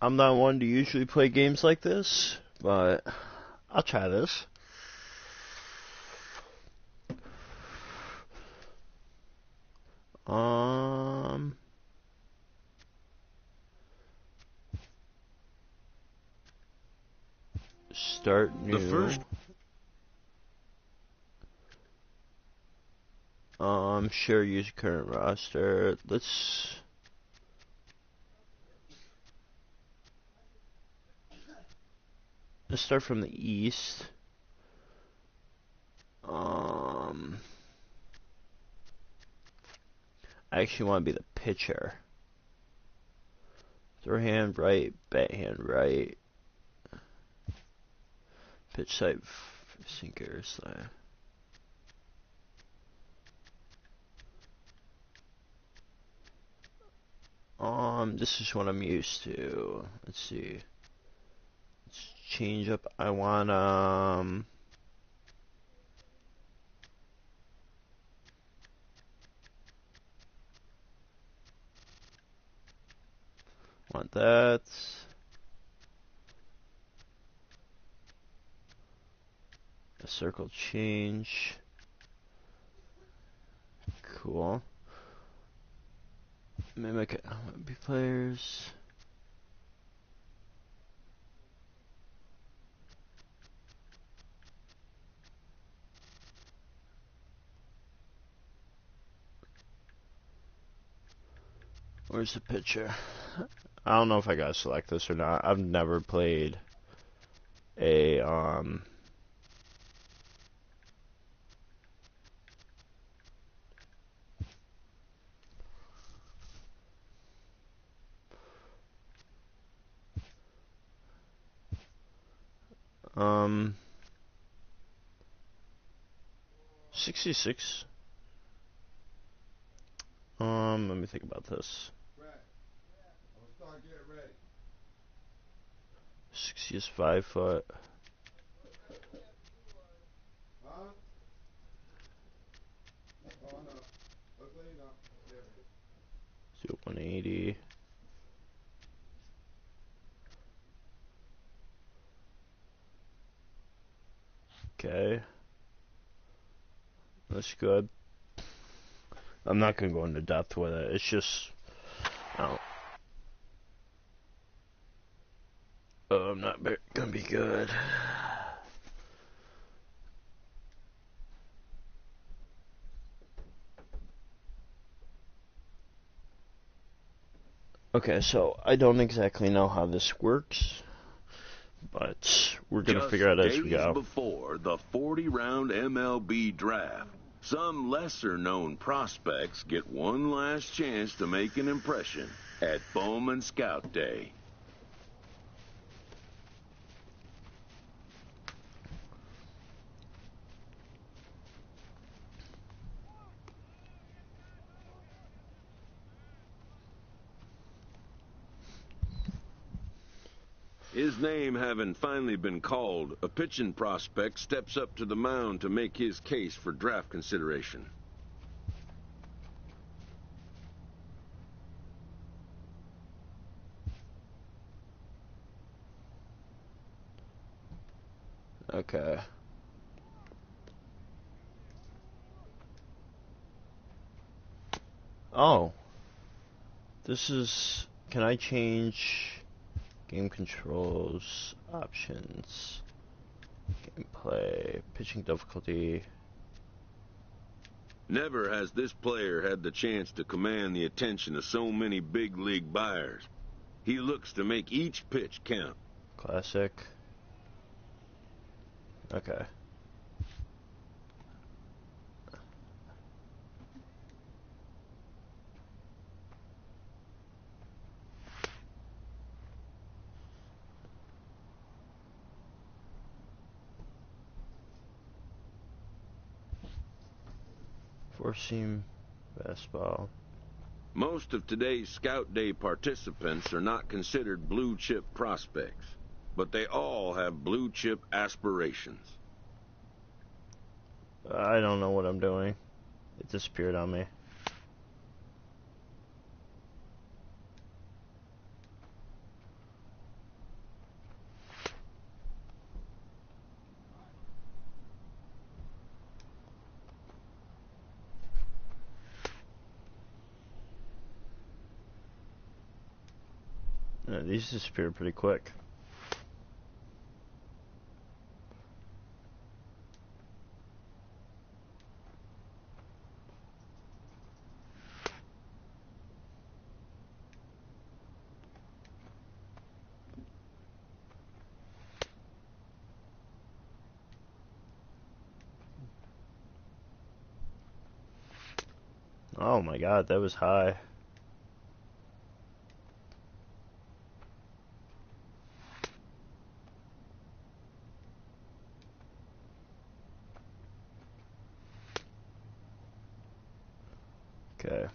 I'm not one to usually play games like this, but I'll try this. Start new. Share use current roster. Let's start from the east. I actually want to be the pitcher. Throw hand right, bat hand right. Pitch type sinker slam. This is what I'm used to. Let's see. Let's change up. I want that. A circle change. Cool. Mimic MLB players. Where's the pitcher? I don't know if I gotta select this or not. I've never played a 66. Let me think about this. 60 is 5 foot. Do 180. Okay. That's good. I'm not gonna go into depth with it. It's just, I'm not gonna be good. Okay, so I don't exactly know how this works, but we're gonna figure it out as we go. Before the 40-round MLB draft, some lesser-known prospects get one last chance to make an impression at Bowman Scout Day. His name having finally been called, a pitching prospect steps up to the mound to make his case for draft consideration. Okay. Oh. This is... Can I change... Game controls, options, gameplay, pitching difficulty. Never has this player had the chance to command the attention of so many big league buyers. He looks to make each pitch count. Classic. Okay. Four-seam fastball. Most of today's Scout Day participants are not considered blue-chip prospects, but they all have blue-chip aspirations. I don't know what I'm doing. It disappeared on me. These disappear pretty quick. Oh my god, that was high. Okay.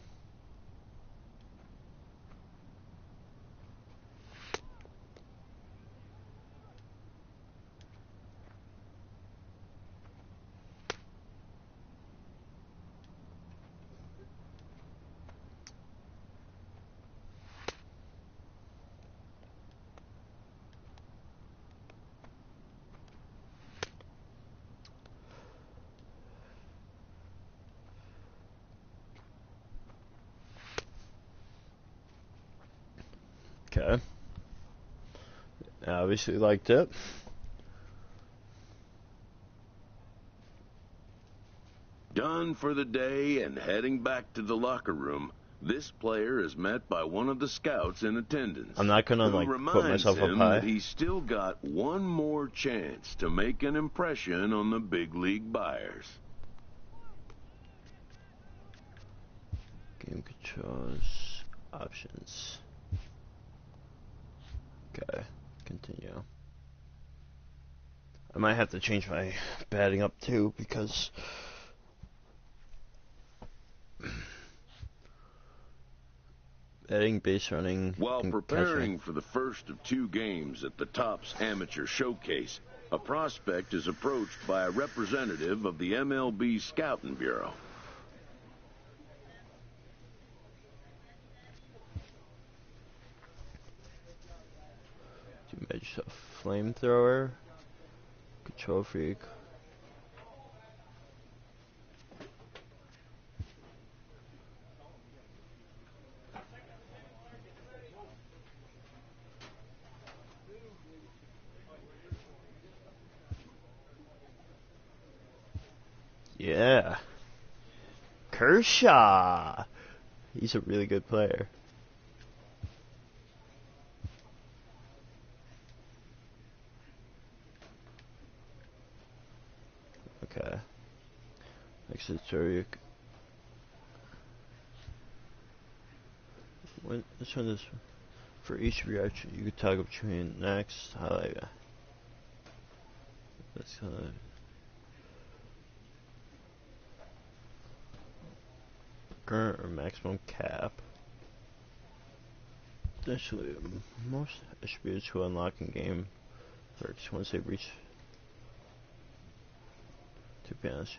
Okay. I obviously liked it. Done for the day and heading back to the locker room, this player is met by one of the scouts in attendance. I'm not gonna who like put reminds myself up him high. that he's still got one more chance to make an impression on the big league buyers. Game controls, options. Okay, continue. I might have to change my batting up too because batting, base running, While and preparing catching. for the first of 2 games at the Topps Amateur Showcase, a prospect is approached by a representative of the MLB Scouting Bureau. You made yourself a flamethrower, control freak. Yeah. Kershaw! He's a really good player. Okay. Exit Tariq. Let's run this. For each reaction, you can toggle between next, highlight. That's current or maximum cap. Essentially, most attributes to unlock in game perks once they reach 2 panels.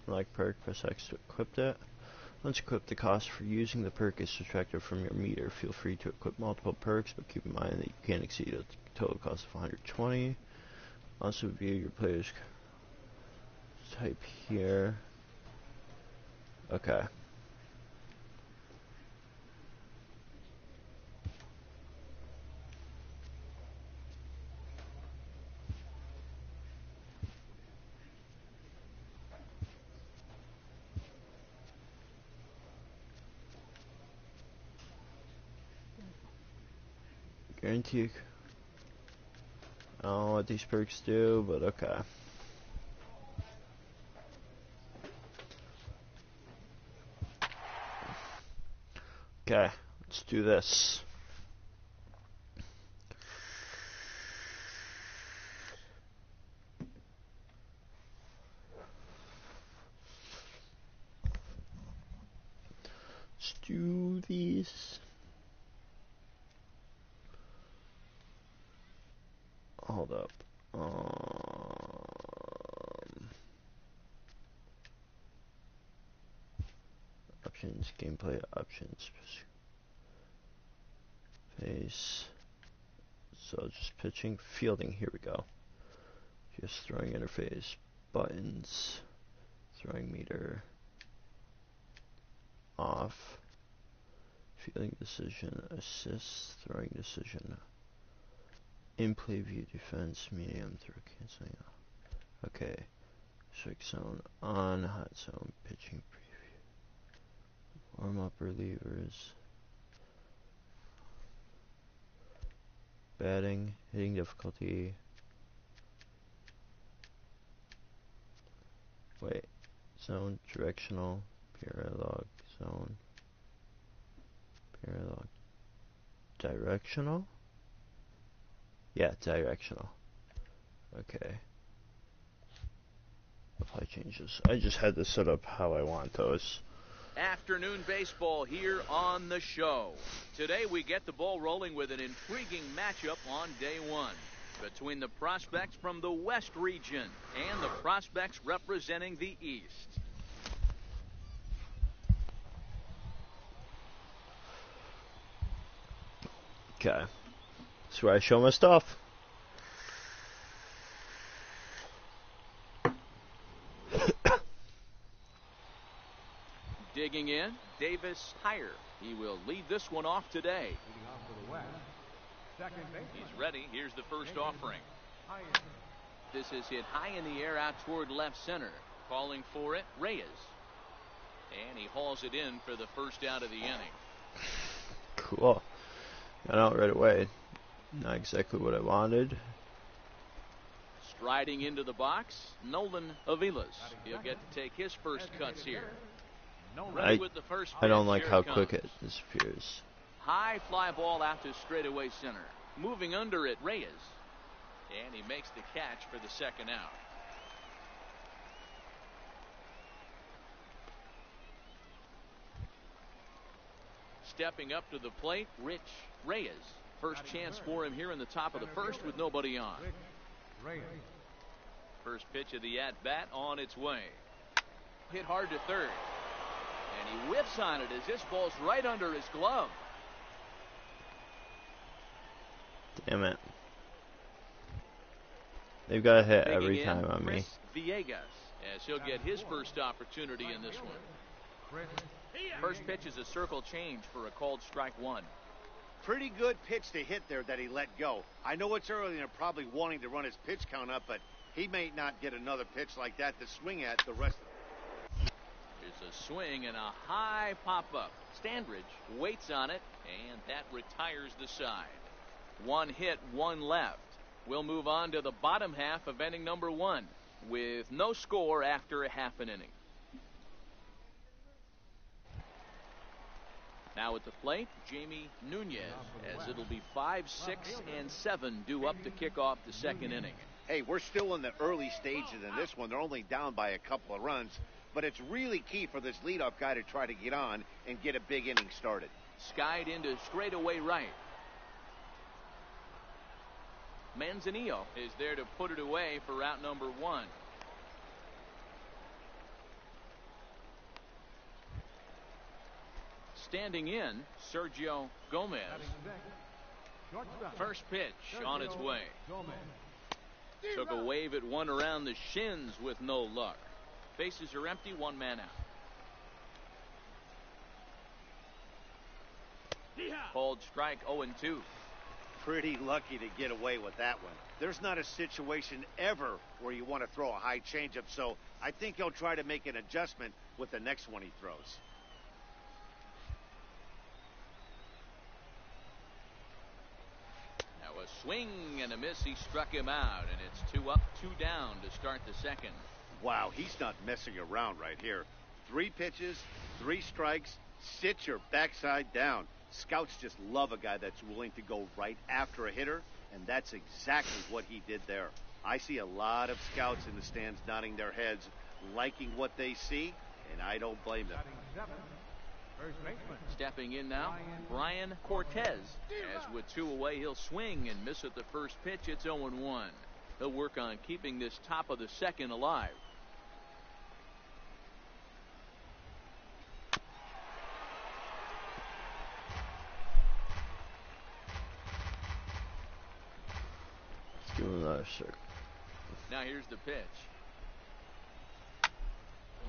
Unlock perk, press X to equip that. Once equipped, the cost for using the perk is subtracted from your meter. Feel free to equip multiple perks, but keep in mind that you can't exceed a total cost of 120. Also view your player's type here. Okay. Guarantee. I don't know what these perks do, but okay. Okay, let's do this. Let's do these. Hold up. Options, gameplay options. Pace. So just pitching, fielding. Here we go. Just throwing interface, buttons, throwing meter, off, Fielding decision, assist, throwing decision. In play view, defense, medium, throw, canceling. Okay. Strike zone, on, hot zone, pitching preview. Warm up relievers. Batting, hitting difficulty. Wait. Zone, directional, paralog, zone. Paralog. Directional? Yeah, directional. Okay. Apply changes. I just had to set up how I want those. Afternoon baseball here on the show. Today we get the ball rolling with an intriguing matchup on day one between the prospects from the West region and the prospects representing the East. Okay. That's where I show my stuff. Digging in, Davis Hire. He will lead this one off today. He's ready. Here's the first offering. This is hit high in the air out toward left center. Calling for it, Reyes. And he hauls it in for the first out of the inning. Cool. Got out right away. Not exactly what I wanted. Striding into the box, Nolan Avilas. He'll get to take his first cuts here. Ready with the first I don't like pitch. how Here quick it disappears. High fly ball out to straightaway center. Moving under it, Reyes. And he makes the catch for the second out. Stepping up to the plate, Rich Reyes. First chance for him here in the top of the first with nobody on. First pitch of the at-bat on its way. Hit hard to third. And he whiffs on it as this ball's right under his glove. Damn it. They've got a hit Digging every in, time on me. Chris Villegas, as he'll get his first opportunity in this one. First pitch is a circle change for a called strike one. Pretty good pitch to hit there that he let go. I know it's early and they're probably wanting to run his pitch count up, but he may not get another pitch like that to swing at the rest of the. There's a swing and a high pop-up. Standridge waits on it, and that retires the side. One hit, one left. We'll move on to the bottom half of inning number one with no score after a half an inning. Now at the plate, Jamie Nunez, as it'll be 5, 6, and 7 due up to kick off the second inning. Hey, we're still in the early stages in this one. They're only down by a couple of runs, but it's really key for this leadoff guy to try to get on and get a big inning started. Skied into straightaway right. Manzanillo is there to put it away for out number one. Standing in, Sergio Gomez. First pitch on its way. Took a wave at one around the shins with no luck. Bases are empty, one man out. Called strike 0-2. Pretty lucky to get away with that one. There's not a situation ever where you want to throw a high changeup, so I think he'll try to make an adjustment with the next one he throws. Now a swing and a miss. He struck him out, and it's 2 up, 2 down to start the second. Wow, he's not messing around right here. 3 pitches, 3 strikes, sit your backside down. Scouts just love a guy that's willing to go right after a hitter, and that's exactly what he did there. I see a lot of scouts in the stands nodding their heads, liking what they see, and I don't blame them. Stepping in now, Brian Cortez. As with 2 away, he'll swing and miss at the first pitch. It's 0-1. He'll work on keeping this top of the second alive. Give him another circle. Now here's the pitch.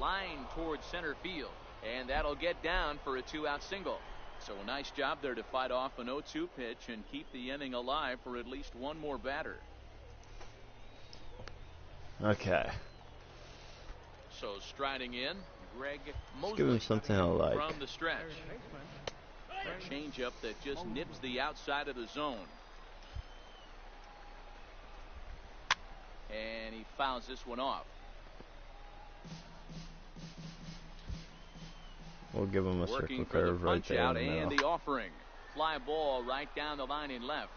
Line towards center field, and that'll get down for a 2-out single. So a nice job there to fight off an 0-2 pitch and keep the inning alive for at least one more batter. Okay. So striding in, Greg Mosley. Give him something I like. From the stretch. A changeup that just nips the outside of the zone. And he fouls this one off. We'll give him a Working circle for the curve right punch there out in the and middle. the offering. Fly ball right down the line in left.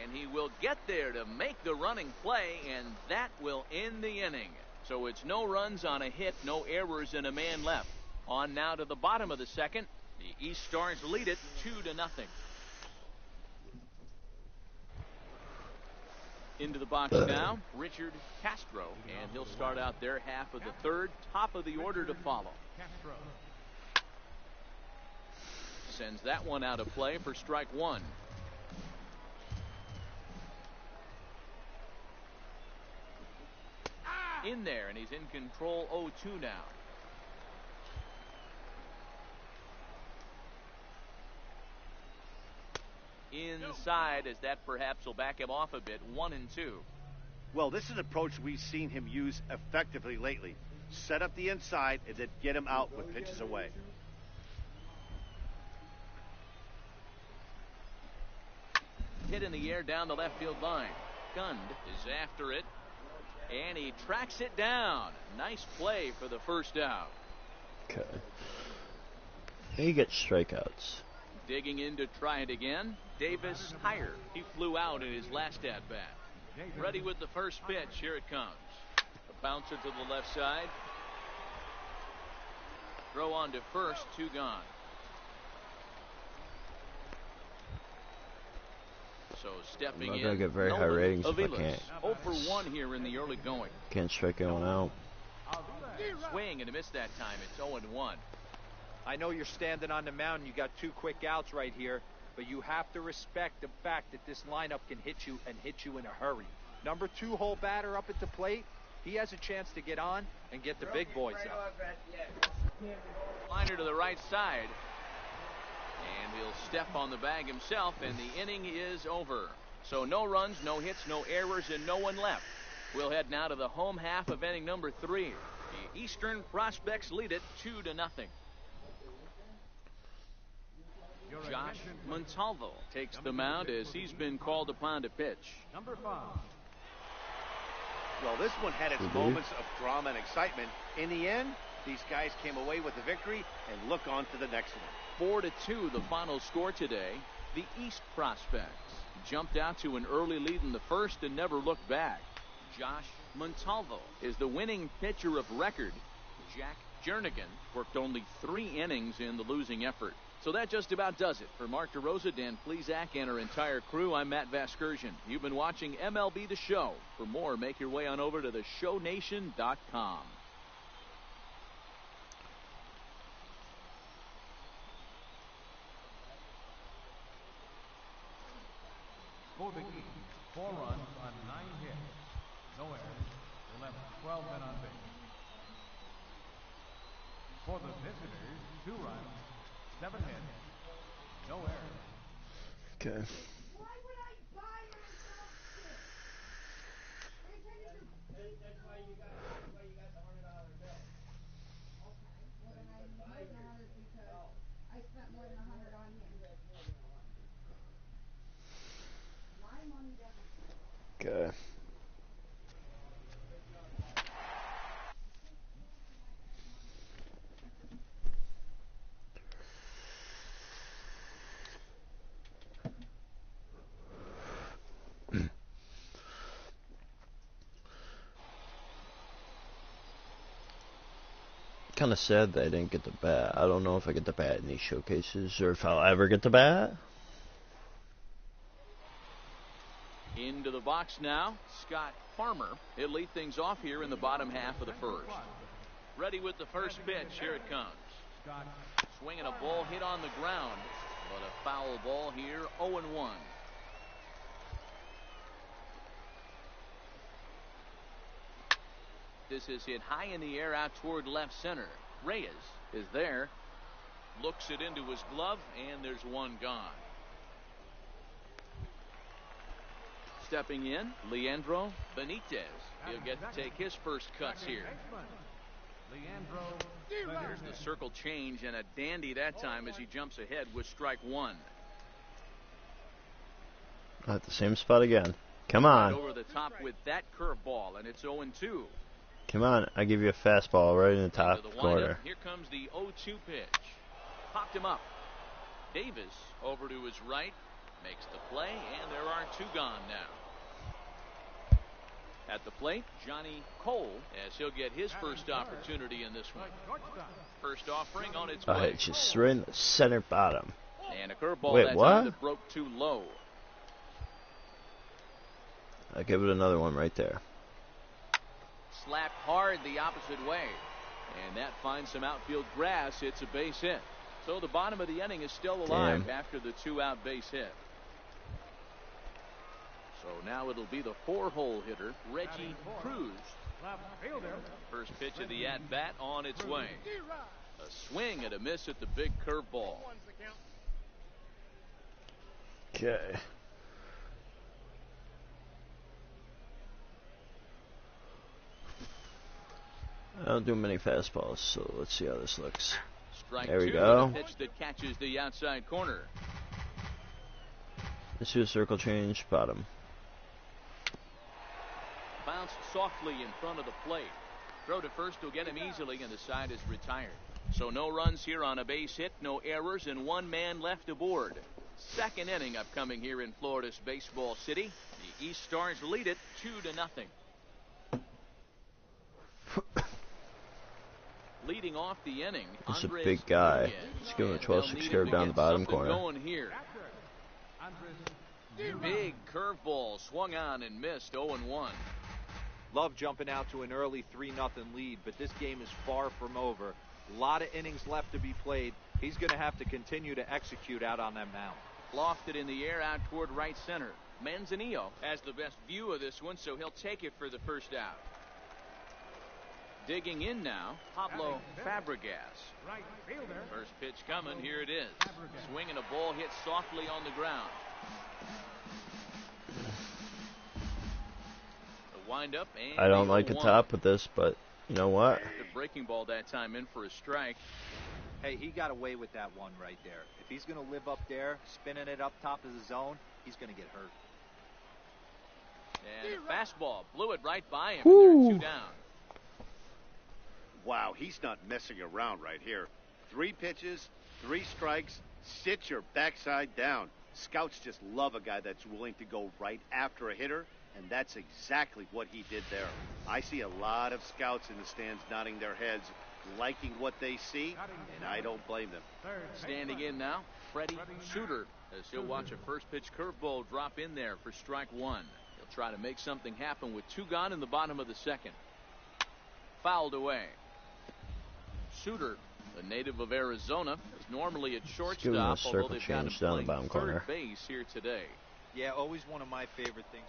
And he will get there to make the running play, and that will end the inning. So it's no runs on a hit, no errors, and a man left. On now to the bottom of the second. The East Stars lead it 2-0. Into the box now, Richard Castro, and he'll start out their half of the third. Top of the order to follow. Sends that one out of play for strike one. In there, and he's in control 0-2 now. Inside, as that perhaps will back him off a bit. 1-2. Well, this is an approach we've seen him use effectively lately. Set up the inside and then get him out with pitches away. Hit in the air down the left field line. Gund is after it, and he tracks it down. Nice play for the first out. Okay. He gets strikeouts. Digging in to try it again, Davis higher. He flew out in his last at bat. Ready with the first pitch. Here it comes. A bouncer to the left side. Throw on to first. 2 gone. So stepping I'm not in. gonna get very high ratings if I Aviles. can't. 0 for 1 here in the early going. Can't strike anyone out. Swing and a miss that time. It's 0-1. I know you're standing on the mound. You got 2 quick outs right here, but you have to respect the fact that this lineup can hit you and hit you in a hurry. Number 2 hole batter up at the plate. He has a chance to get on and get the big boys up. Liner to the right side. And he'll step on the bag himself, and the inning is over. So no runs, no hits, no errors, and no one left. We'll head now to the home half of inning number 3. The Eastern Prospects lead it 2-0. Josh Montalvo takes the mound as he's been called upon to pitch. Number 5. Well, this one had its moments of drama and excitement. In the end, these guys came away with the victory and look on to the next one. 4-2 the final score today. The East Prospects jumped out to an early lead in the first and never looked back. Josh Montalvo is the winning pitcher of record. Jack Jernigan worked only 3 innings in the losing effort. So that just about does it. For Mark DeRosa, Dan Plesac, and our entire crew, I'm Matt Vasgersian. You've been watching MLB The Show. For more, make your way on over to theshownation.com. For the East, 4 runs on 9 hits. No errors. They left 12 men on base. For the visitors, 2 runs, 7 hits. No errors. Okay. Why would I buy or sell shit? That's why you got the $100 bill. Okay, well then I need more than 100 because I spent more than 100 on you. My money doesn't. Okay. Kind of sad that I didn't get the bat. I don't know if I get the bat in these showcases or if I'll ever get the bat. Into the box now, Scott Farmer. He'll lead things off here in the bottom half of the first. Ready with the first pitch. Here it comes. Swinging a ball hit on the ground, but a foul ball here. 0-1. This is hit high in the air out toward left center. Reyes is there. Looks it into his glove, and there's one gone. Stepping in, Leandro Benitez. He'll get to take his first cuts here. There's the circle change, and a dandy that time as he jumps ahead with strike one. At the same spot again. Come on. Right over the top with that curveball, and it's 0-2. Come on. I give you a fastball right in the top corner. Here comes the 0-2 pitch. Popped him up. Davis over to his right. Makes the play, and there are two gone now. At the plate, Johnny Cole, as he'll get his first opportunity in this one. First offering on its way. It's just right in the center bottom. And a curveball that broke too low. I'll give it another one right there. Slapped hard the opposite way. And that finds some outfield grass. It's a base hit. So the bottom of the inning is still alive after the two-out base hit. So now it'll be the four-hole hitter, Reggie Cruz. First pitch of the at-bat on its way. A swing and a miss at the big curveball. Okay. I don't do many fastballs, so let's see how this looks. Strike there we two, go. A pitch that catches the outside corner. Let's do a circle change, bottom. Bounced softly in front of the plate. Throw to first will get him easily, and the side is retired. So no runs here on a base hit, no errors, and one man left aboard. Second inning upcoming here in Florida's Baseball City. The East Stars lead it 2-0. Leading off the inning, this is a big guy. He's going a 12-6 curve down the bottom corner. Going here. Big curveball swung on and missed. 0-1. Love jumping out to an early 3-0 lead, but this game is far from over. A lot of innings left to be played. He's going to have to continue to execute out on that mound. Lofted in the air out toward right center. Manzanillo has the best view of this one, so he'll take it for the first out. Digging in now, Pablo Fabregas. First pitch coming. Here it is. Swinging a ball hit softly on the ground. The windup, and I don't like the top with this, but you know what? The breaking ball that time in for a strike. Hey, he got away with that one right there. If he's going to live up there, spinning it up top of the zone, he's going to get hurt. And a fastball blew it right by him. And there are two down. Wow, he's not messing around right here. 3 pitches, 3 strikes, sit your backside down. Scouts just love a guy that's willing to go right after a hitter, and that's exactly what he did there. I see a lot of scouts in the stands nodding their heads, liking what they see, and I don't blame them. Standing in now, Freddie Suter, as he'll watch a first pitch curveball drop in there for strike one. He'll try to make something happen with 2 gone in the bottom of the second. Fouled away. Suter, the native of Arizona, is normally at shortstop, although they've got him playing third base here today. Yeah, always one of my favorite things.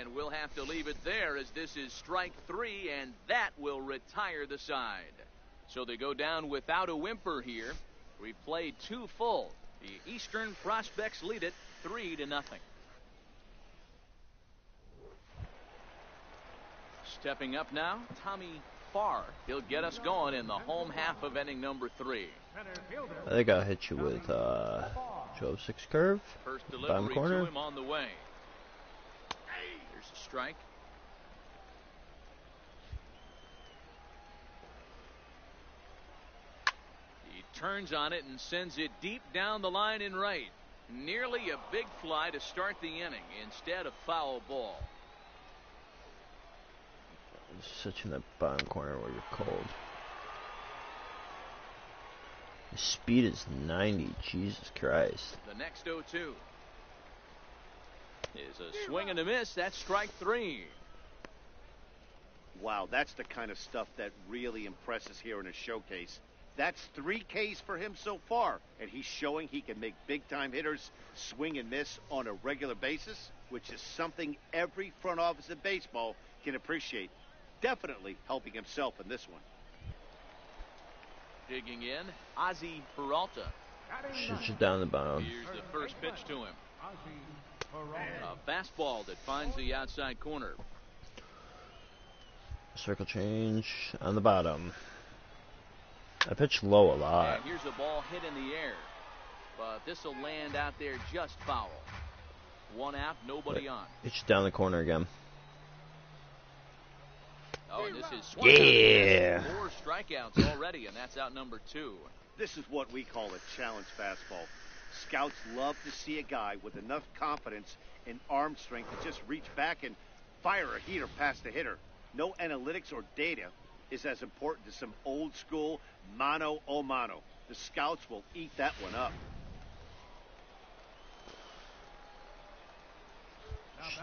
And we'll have to leave it there, as this is strike 3, and that will retire the side. So they go down without a whimper here. We've played 2 full. The Eastern Prospects lead it 3-0. Stepping up now, Tommy Farr. He'll get us going in the home half of inning number 3. I think I'll hit you with 12-6 curve. First bottom delivery corner. to him on the way. Here's a strike. He turns on it and sends it deep down the line in right. Nearly a big fly to start the inning. Instead, a foul ball. Such in the bottom corner where you're cold. The speed is 90. Jesus Christ. The next 0-2 is a swing and a miss. That's strike 3. Wow, that's the kind of stuff that really impresses here in a showcase. That's 3 Ks for him so far, and he's showing he can make big-time hitters swing and miss on a regular basis, which is something every front office in baseball can appreciate. Definitely helping himself in this one. Digging in, Ozzie Peralta. Shoots it down the bottom. Here's the first pitch to him. A fastball that finds the outside corner. Circle change on the bottom. I pitch low a lot. And here's a ball hit in the air. But this will land out there just foul. One out, nobody on. Pitch down the corner again. Oh, and this is yeah. 4 strikeouts already, and that's out number 2. This is what we call a challenge fastball. Scouts love to see a guy with enough confidence and arm strength to just reach back and fire a heater past the hitter. No analytics or data is as important as some old school mano a mano. The scouts will eat that one up.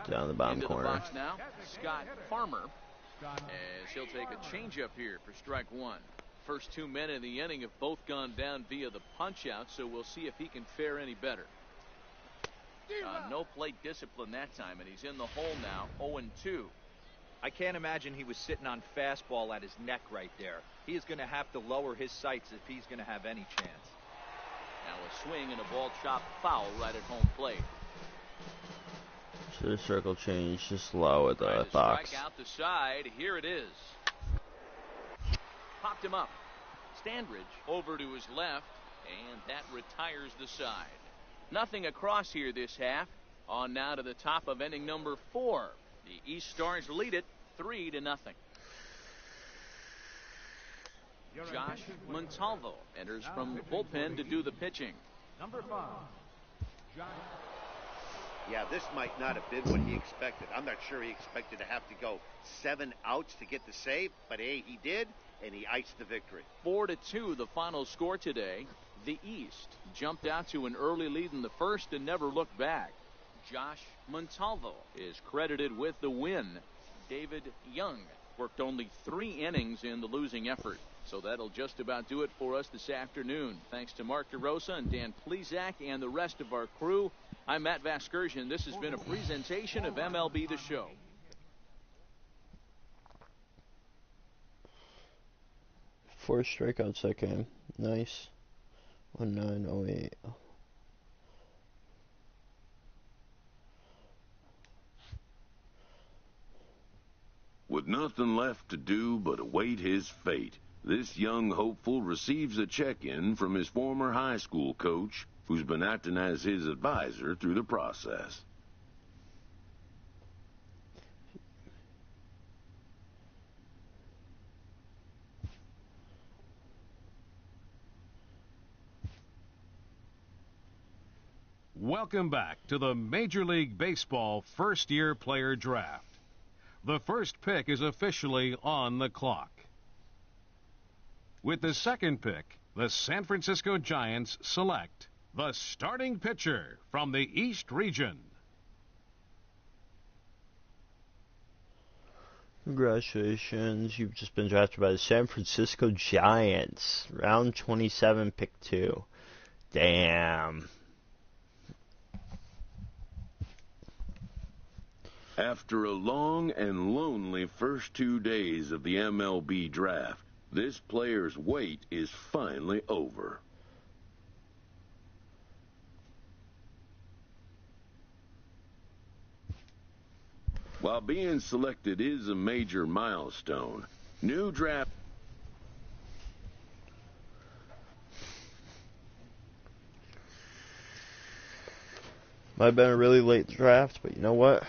Down the bottom Into corner. The box now, Scott Farmer, as he'll take a changeup here for strike 1. First 2 men in the inning have both gone down via the punch-out, so we'll see if he can fare any better. No plate discipline that time, and he's in the hole now, 0-2. I can't imagine he was sitting on fastball at his neck right there. He is going to have to lower his sights if he's going to have any chance. Now a swing and a ball chopped foul right at home plate. So the circle change just low at the box. Strike out the side. Here it is. Popped him up. Standridge over to his left, and that retires the side. Nothing across here this half. On now to the top of inning number 4. The East Stars lead it 3-0. Josh Montalvo enters from the bullpen to do the pitching. Number 5, Josh. Yeah, this might not have been what he expected. I'm not sure he expected to have to go 7 outs to get the save, but hey, he did, and he iced the victory. 4-2 the final score today. The East jumped out to an early lead in the first and never looked back. Josh Montalvo is credited with the win. David Young worked only 3 innings in the losing effort. So that'll just about do it for us this afternoon. Thanks to Mark DeRosa and Dan Plesac and the rest of our crew. I'm Matt Vasgersian. This has been a presentation of MLB The Show. Four strikeouts that game. Nice. 1908. With nothing left to do but await his fate, this young hopeful receives a check-in from his former high school coach, who's been acting as his advisor through the process. Welcome back to the Major League Baseball first-year player draft. The first pick is officially on the clock. With the second pick, the San Francisco Giants select the starting pitcher from the East region. Congratulations, you've just been drafted by the San Francisco Giants. Round 27, pick 2. Damn. After a long and lonely first 2 days of the MLB draft, this player's wait is finally over. While being selected is a major milestone, new draft... Might have been a really late draft, but you know what?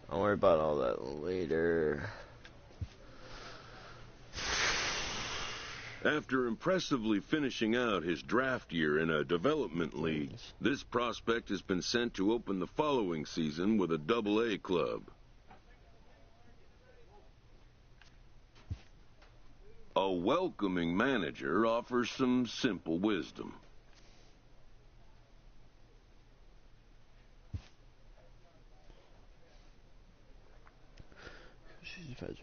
Don't worry about all that later. After impressively finishing out his draft year in a development league, this prospect has been sent to open the following season with a Double-A club. A welcoming manager offers some simple wisdom. Fez.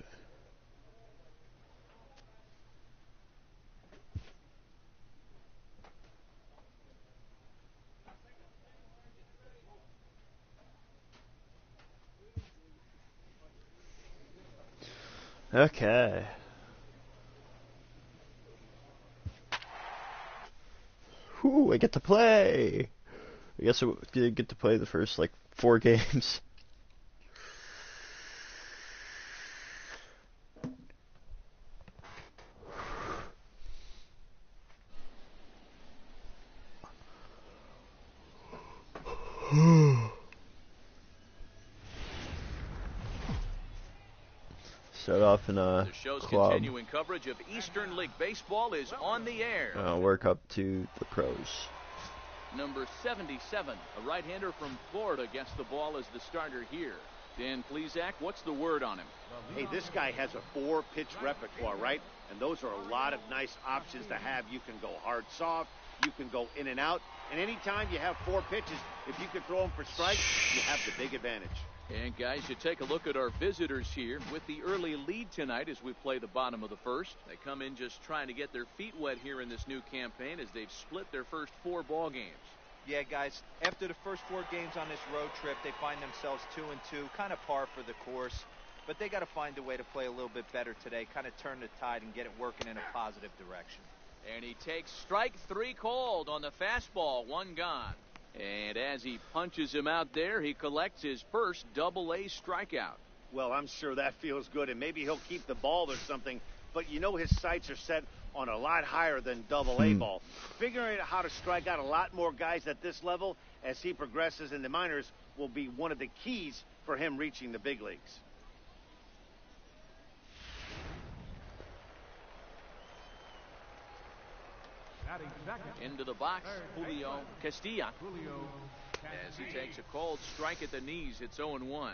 Okay. Whoo, I get to play. I guess I did get to play the first, like, 4 games. Start off in a The show's club. continuing coverage of Eastern League Baseball is on the air. Work up to the pros. Number 77, a right-hander from Florida, gets the ball as the starter here. Dan Plesac, what's the word on him? Hey, this guy has a 4-pitch repertoire, right? And those are a lot of nice options to have. You can go hard, soft. You can go in and out. And anytime you have 4 pitches, if you can throw them for strikes, you have the big advantage. And guys, you take a look at our visitors here with the early lead tonight as we play the bottom of the first. They come in just trying to get their feet wet here in this new campaign as they've split their first 4 ball games. Yeah, guys, after the first 4 games on this road trip, they find themselves 2-2, kind of par for the course. But they got to find a way to play a little bit better today, kind of turn the tide and get it working in a positive direction. And he takes strike 3 called on the fastball, 1 gone. And as he punches him out there, he collects his first Double-A strikeout. Well, I'm sure that feels good, and maybe he'll keep the ball or something. But you know his sights are set on a lot higher than Double-A ball. Figuring out how to strike out a lot more guys at this level as he progresses in the minors will be one of the keys for him reaching the big leagues. Into the box, Julio Castilla. As he takes a cold strike at the knees, it's 0-1.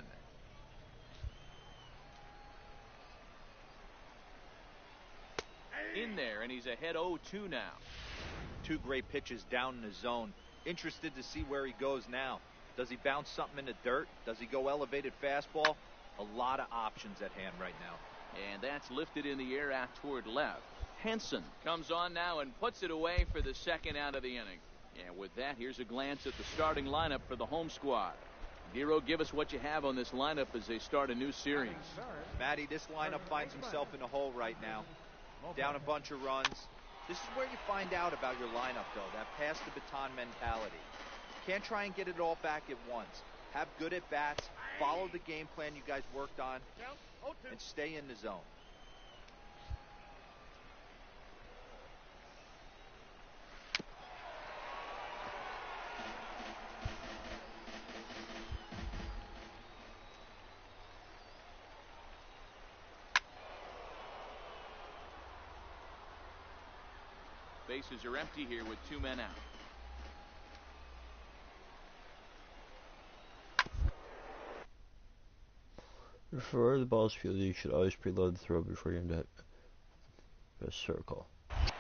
In there, and he's ahead 0-2 now. 2 great pitches down in the zone. Interested to see where he goes now. Does he bounce something in the dirt? Does he go elevated fastball? A lot of options at hand right now. And that's lifted in the air out toward left. Henson comes on now and puts it away for the second out of the inning. And with that, here's a glance at the starting lineup for the home squad. Hero, give us what you have on this lineup as they start a new series. Matty, this lineup finds himself in a hole right now. Down a bunch of runs. This is where you find out about your lineup, though, that pass the baton mentality. Can't try and get it all back at once. Have good at-bats, follow the game plan you guys worked on, and stay in the zone. Bases are empty here with 2 men out. Before the ball's fielded, you should always preload the throw before you hit the circle.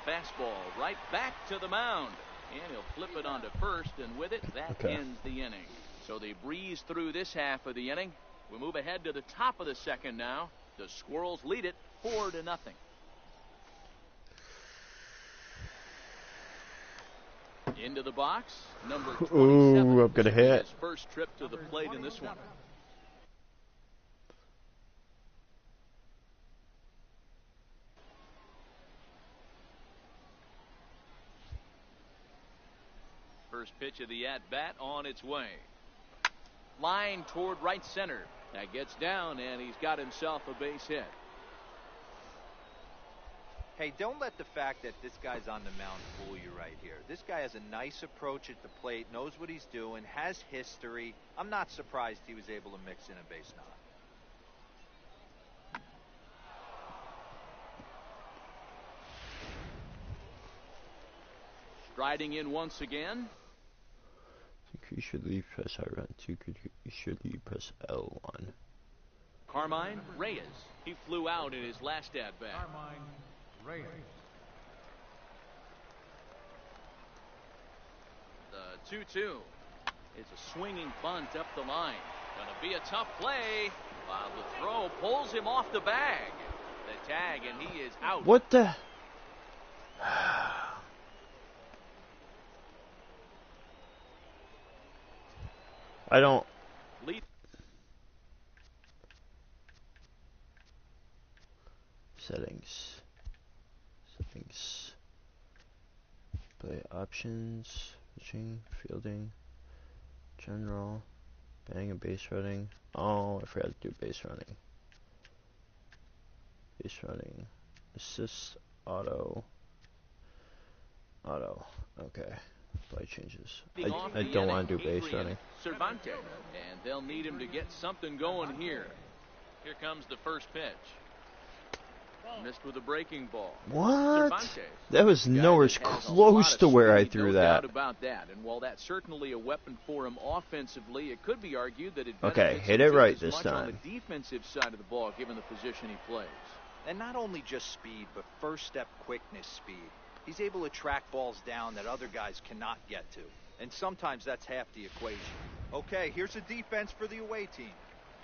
Fastball right back to the mound. And he'll flip it onto first, and with it, that ends the inning. So they breeze through this half of the inning. We move ahead to the top of the second now. The Squirrels lead it 4-0. Into the box, number 27. Ooh, I'm gonna hit. His first trip to the plate in this one. First pitch of the at-bat on its way. Line toward right center. That gets down, and he's got himself a base hit. Hey, don't let the fact that this guy's on the mound fool you right here. This guy has a nice approach at the plate, knows what he's doing, has history. I'm not surprised he was able to mix in a base knock. Striding in once again. You should leave, press R1. You should leave, press L1. Carmine Reyes. He flew out in his last at-bat. Carmine Reyes. The 2-2. It's a swinging bunt up the line. Gonna be a tough play. The throw pulls him off the bag. The tag, and he is out. What the? I don't. Lead. Settings. Play options. Pitching, fielding, general, batting and base running. Oh, I forgot to do base running. Base running, assist, auto. Okay, play changes. I don't want to do base running. Cervantes, and they'll need him to get something going here. Here comes the first pitch. Missed with a breaking ball. What? Cervantes, that was nowhere close to where I threw no that. Doubt about that. And while that's certainly a weapon for him offensively, it could be argued that it okay, benefits hit him it right just this as much time. on the defensive side of the ball, given the position he plays. And not only just speed, but first step quickness speed. He's able to track balls down that other guys cannot get to. And sometimes that's half the equation. Okay, here's a defense for the away team.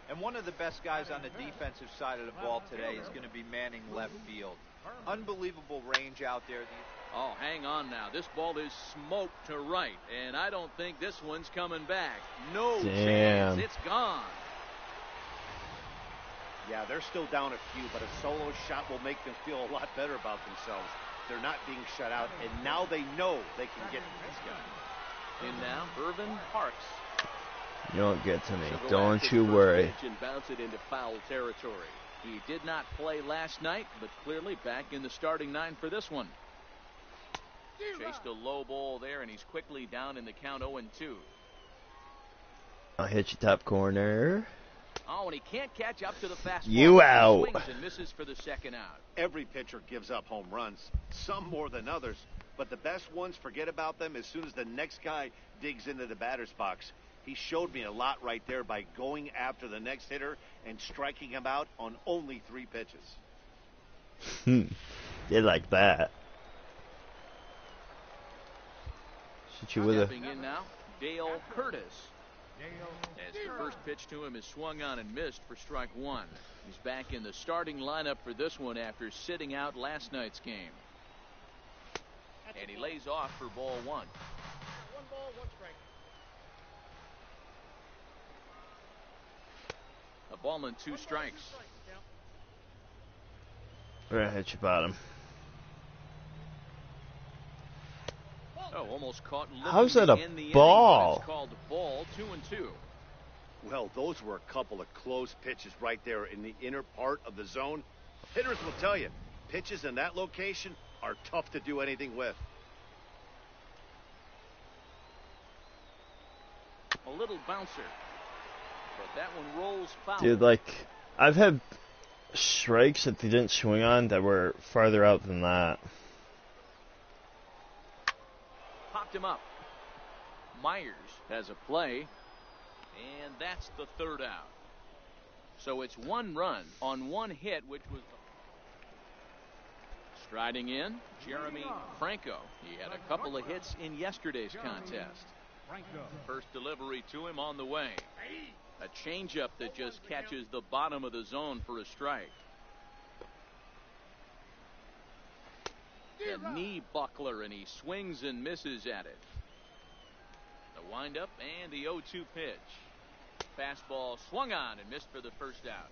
And one of the best guys on the defensive side of the ball today is going to be manning left field. Unbelievable range out there. Oh, hang on now. This ball is smoked to right, and I don't think this one's coming back. No chance. It's gone. Yeah, they're still down a few, but a solo shot will make them feel a lot better about themselves. They're not being shut out, and now they know they can get to this guy. In now, Irvin Parks. You don't get to me. Don't you worry. And bounce it into foul territory. He did not play last night, but clearly back in the starting nine for this one. Chased a low ball there, and he's quickly down in the count 0-2. I'll hit you top corner. Oh, and he can't catch up to the fastball. You out. Swings and misses for the second out. Every pitcher gives up home runs, some more than others, but the best ones forget about them as soon as the next guy digs into the batter's box. He showed me a lot right there by going after the next hitter and striking him out on only 3 pitches. They like that. Shoot you with a. Stepping in now, Dale Curtis. As the first pitch to him is swung on and missed for strike 1. He's back in the starting lineup for this one after sitting out last night's game. And he lays off for ball 1. 1 ball, 1 strike. A ball and 2 strikes. We're gonna hit you bottom. Oh, almost caught. How's that a ball? ball? It's called ball. 2-2. Well, those were a couple of close pitches right there in the inner part of the zone. Hitters will tell you, pitches in that location are tough to do anything with. A little bouncer. But that one rolls foul. Dude, like, I've had strikes that they didn't swing on that were farther out than that. Popped him up. Myers has a play, and that's the 3rd out. So it's 1 run on 1 hit, which was striding in, Jeremy Franco. He had a couple of hits in yesterday's contest. First delivery to him on the way. A changeup that just catches the bottom of the zone for a strike. The knee buckler, and he swings and misses at it. The windup and the 0-2 pitch. Fastball swung on and missed for the first out.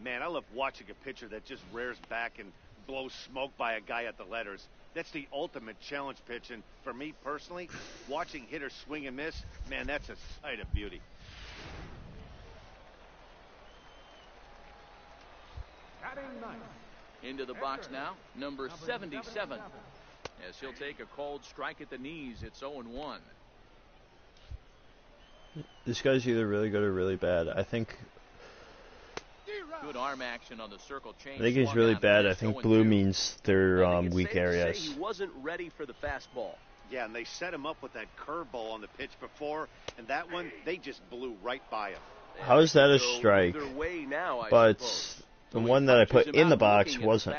Man, I love watching a pitcher that just rears back and blows smoke by a guy at the letters. That's the ultimate challenge pitch, and for me personally, watching hitters swing and miss, man, that's a sight of beauty. Into the box now, number 77. As he'll take a called strike at the knees, it's 0-1. This guy's either really good or really bad. I think. Good arm action on the circle change. I think he's really bad. I think blue means they're weak areas. He wasn't ready for the fastball. Yeah, and they set him up with that curveball on the pitch before, and that one, they just blew right by him. How is that a strike? But the one that I put in the box wasn't.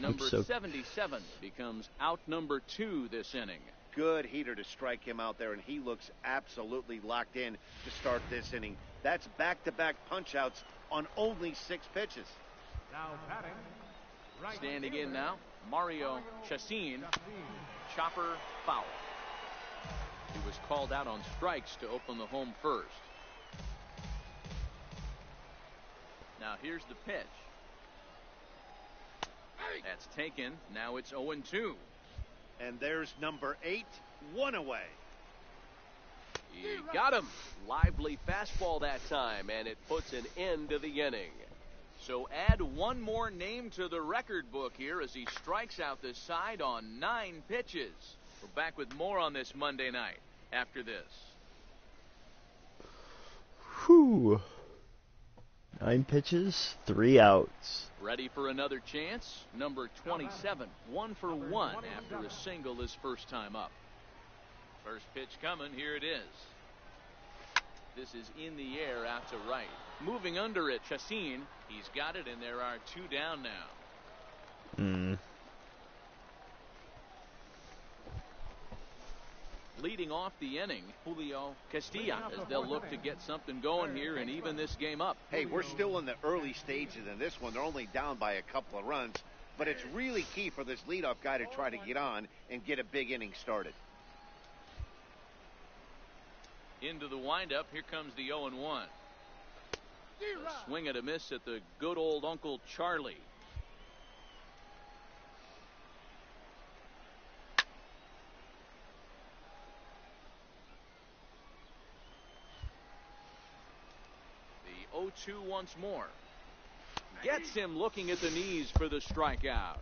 Number 77 becomes out number 2 this inning. Good heater to strike him out there, and he looks absolutely locked in to start this inning. That's back-to-back punch-outs on only 6 pitches. Now batting. Right Standing in now, Mario Chacin. Chopper foul. He was called out on strikes to open the home first. Now here's the pitch. That's taken. Now it's 0-2. And there's number 8, 1 away. He got him. Lively fastball that time, and it puts an end to the inning. So add one more name to the record book here as he strikes out the side on 9 pitches. We're back with more on this Monday night after this. Whew. 9 pitches, 3 outs. Ready for another chance? Number 27, 1 for 1 after a single his first time up. First pitch coming, here it is. This is in the air out to right. Moving under it, Chacin. He's got it, and there are 2 down now. Leading off the inning, Julio Castilla, as they'll look to get something going here and even this game up. Hey, we're still in the early stages in this one. They're only down by a couple of runs, but it's really key for this leadoff guy to try to get on and get a big inning started. Into the windup, here comes the 0-1. A swing and a miss at the good old Uncle Charlie. The 0-2 once more. Gets him looking at the knees for the strikeout.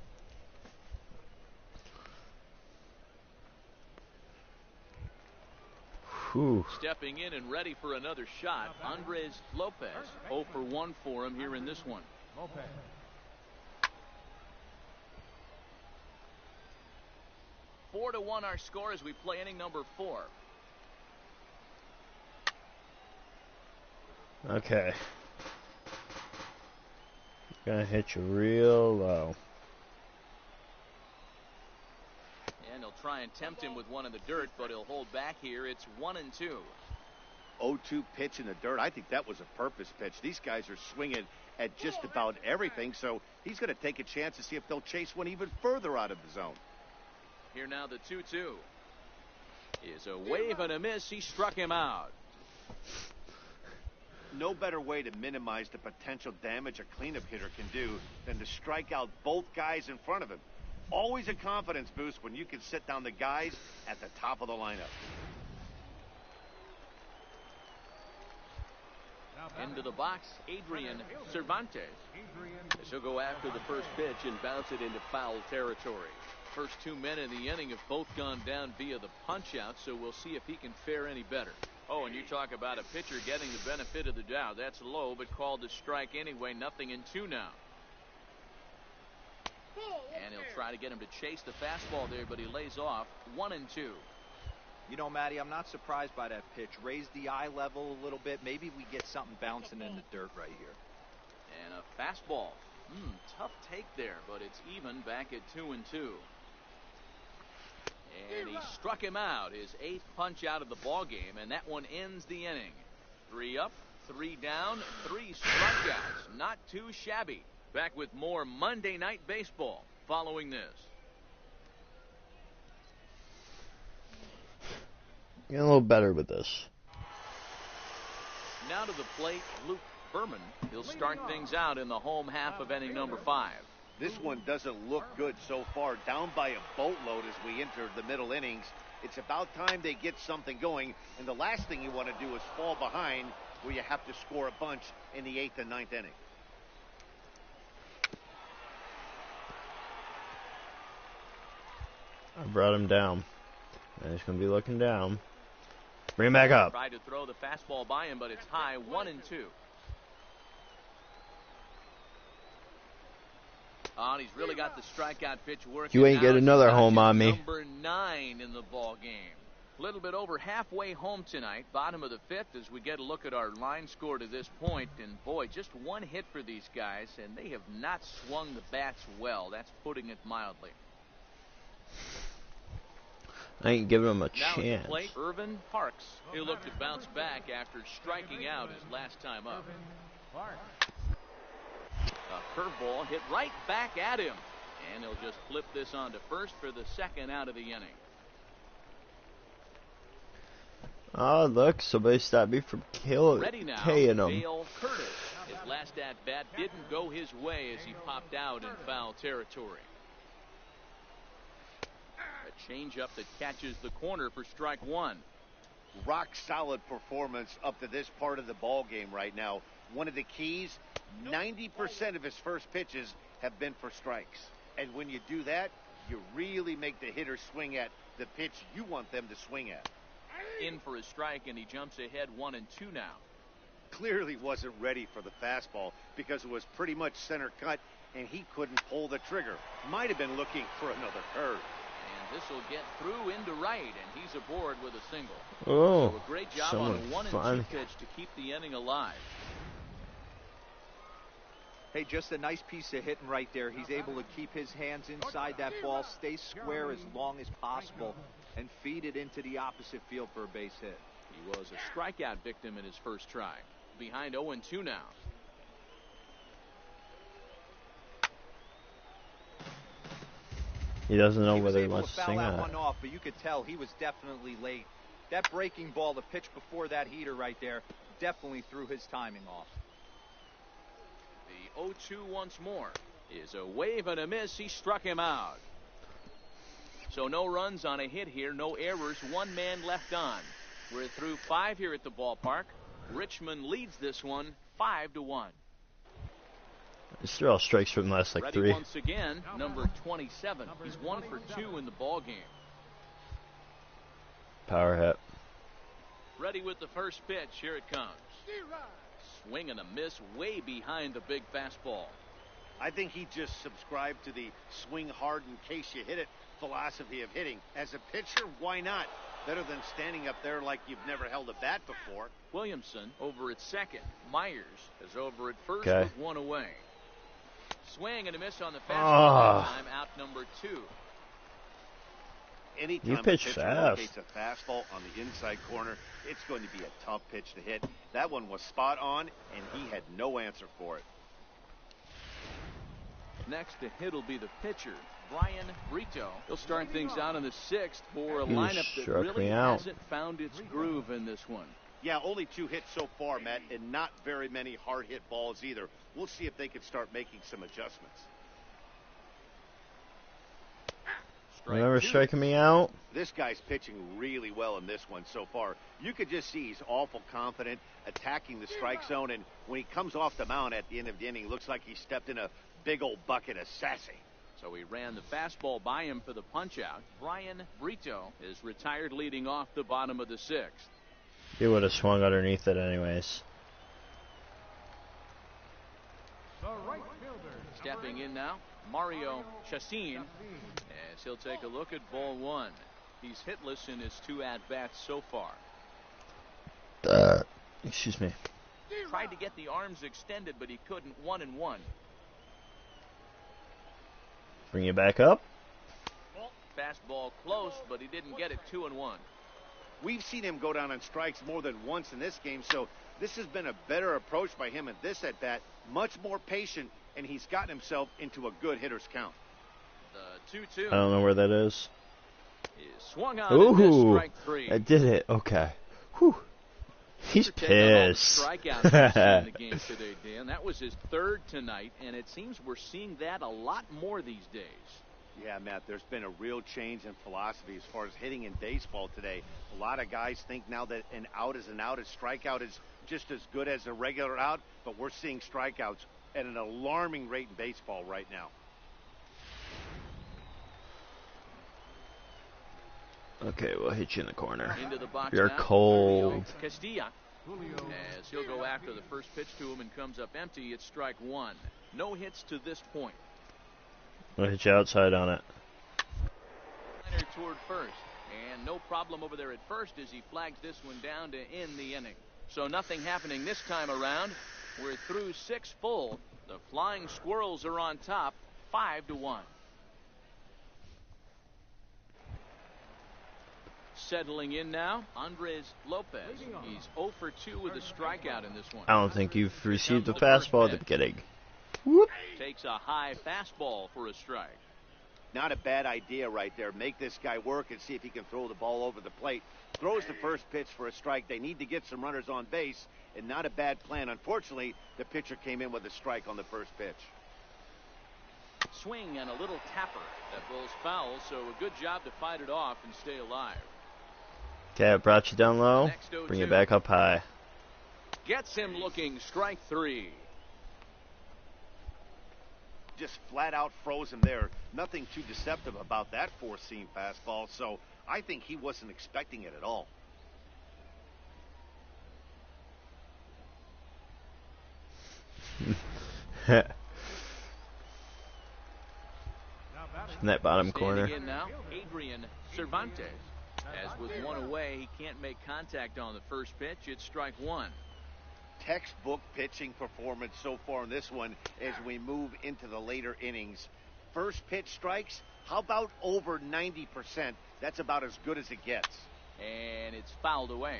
Whew. Stepping in and ready for another shot, Andres Lopez. 0 for 1 for him here in this one. 4-1 our score as we play inning number 4. Okay. Gonna hit you real low. And he'll try and tempt him with one in the dirt, but he'll hold back here. It's 1-2. 0-2 pitch in the dirt. I think that was a purpose pitch. These guys are swinging at just about everything, so he's going to take a chance to see if they'll chase one even further out of the zone. Here now the 2-2. Is a wave and a miss. He struck him out. No better way to minimize the potential damage a cleanup hitter can do than to strike out both guys in front of him. Always a confidence boost when you can sit down the guys at the top of the lineup. Into the box, Adrian Cervantes. He'll go after the first pitch and bounce it into foul territory. First 2 men in the inning have both gone down via the punch-out, so we'll see if he can fare any better. Oh, and you talk about a pitcher getting the benefit of the doubt. That's low, but called a strike anyway. 0-2 now. And he'll try to get him to chase the fastball there, but he lays off. 1-2. You know, Matty, I'm not surprised by that pitch. Raise the eye level a little bit. Maybe we get something bouncing in the dirt right here. And a fastball. Tough take there, but it's even back at 2-2. And he struck him out, his 8th punch out of the ball game, and that one ends the inning. 3 up, 3 down, 3 strikeouts. Not too shabby. Back with more Monday Night Baseball following this. Getting a little better with this. Now to the plate, Luke Berman. He'll start things out in the home half of inning number 5. This one doesn't look good so far. Down by a boatload as we enter the middle innings. It's about time they get something going. And the last thing you want to do is fall behind where you have to score a bunch in the 8th and 9th inning. I brought him down. And he's going to be looking down. Bring him back up. Tried to throw the fastball by him, but it's high. 1-2. And he's really got the strikeout pitch working. You ain't get another home on me. Number 9 in the ball game. A little bit over halfway home tonight. Bottom of the 5th as we get a look at our line score to this point. And boy, just 1 hit for these guys, and they have not swung the bats well. That's putting it mildly. I ain't giving him a Now at the chance. plate, Irvin Parks. He'll look to bounce back after striking out his last time up. A curveball hit right back at him. And he'll just flip this on to first for the second out of the inning. Oh, look, somebody stopped me from Ready now, K-ing him. Dale Curtis. His last at-bat didn't go his way as he popped out in foul territory. A changeup that catches the corner for strike one. Rock solid performance up to this part of the ball game right now. One of the keys, 90% of his first pitches have been for strikes. And when you do that, you really make the hitter swing at the pitch you want them to swing at. In for a strike, and he jumps ahead 1-2 now. Clearly wasn't ready for the fastball because it was pretty much center cut and he couldn't pull the trigger. Might have been looking for another curve. And this will get through into right, and he's aboard with a single. Oh, So a great job on a 1-2 pitch to keep the inning alive. Hey, just a nice piece of hitting right there. He's able to keep his hands inside that ball, stay square as long as possible, and feed it into the opposite field for a base hit. He was a strikeout victim in his first try. Behind 0-2 now. he doesn't know whether he was able wants to to foul sing that that. one off, but you could tell he was definitely late. That breaking ball, the pitch before that heater right there, definitely threw his timing off. The 0-2 once more is a wave and a miss. He struck him out. So no runs on a hit here, no errors, one man left on. We're through 5 here at the ballpark. Richmond leads this one 5-1. These are all strikes from the last like Ready 3. once again, number 27. He's 1 for 2 in the ball game. Power hit. Ready with the first pitch. Here it comes. Swing and a miss way behind the big fastball. I think he just subscribed to the swing hard in case you hit it philosophy of hitting. As a pitcher, why not? Better than standing up there like you've never held a bat before. Williamson over at second. Myers is over at first Okay. with 1 away. Swing and a miss on the fastball. Time out number 2. Anytime You pitch a pitcher fast. locates a fastball on the inside corner, it's going to be a tough pitch to hit. That one was spot on, and he had no answer for it. Next to hit will be the pitcher, Brian Brito. He'll start things out in the 6th for a You lineup that struck really me out. hasn't found its groove in this one. Yeah, only 2 hits so far, Matt, and not very many hard hit balls either. We'll see if they can start making some adjustments. Strike Remember 2. striking me out? This guy's pitching really well in this one so far. You could just see he's awful confident, attacking the strike zone, and when he comes off the mound at the end of the inning, looks like he stepped in a big old bucket of sassy. So he ran the fastball by him for the punch-out. Brian Brito is retired leading off the bottom of the 6th. He would have swung underneath it anyways. Stepping in now, Mario Chacin, as he'll take a look at ball 1. He's hitless in his 2 at-bats so far. Excuse me. Tried to get the arms extended, but he couldn't. 1-1. Bring it back up. Fastball close, but he didn't get it. 2-1. We've seen him go down on strikes more than once in this game, so this has been a better approach by him at this at-bat. Much more patient, and he's gotten himself into a good hitter's count. The 2-2 I don't know where that is. is swung on and missed, Ooh, strike 3. I did it. Okay. Whew. He's Taking all the pissed. strikeouts we've seen in the game today, Dan. That was his 3rd tonight, and it seems we're seeing that a lot more these days. Yeah, Matt, there's been a real change in philosophy as far as hitting in baseball today. A lot of guys think now that an out is an out, a strikeout is just as good as a regular out, but we're seeing strikeouts at an alarming rate in baseball right now. Okay, we'll hit you in the corner. Into the box You're now, cold. Julio Castilla. As he'll go after the first pitch to him and comes up empty, it's strike 1. No hits to this point. We'll hit you outside on it. Liner toward first, and no problem over there at first as he flags this one down to end the inning. So nothing happening this time around. We're through 6 full. The Flying Squirrels are on top, 5-1. Settling in now, Andres Lopez. He's 0 for 2 with a strikeout in this one. I don't think you've received the Here comes the fastball at first the beginning. pitch. Takes a high fastball for a strike. Not a bad idea right there. Make this guy work and see if he can throw the ball over the plate. Throws the first pitch for a strike. They need to get some runners on base, and not a bad plan. Unfortunately, the pitcher came in with a strike on the first pitch. Swing and a little tapper. That ball's foul, so a good job to fight it off and stay alive. Okay, I brought you down low. Next 0-2. Bring it back up high. Gets him looking, strike 3. Just flat out froze him there. Nothing too deceptive about that four-seam fastball, so I think he wasn't expecting it at all. In that bottom corner. In now, Adrian Cervantes. As with one away, he can't make contact on the first pitch. It's strike 1. Textbook pitching performance so far in this one as we move into the later innings. First pitch strikes, how about over 90%? That's about as good as it gets. And it's fouled away.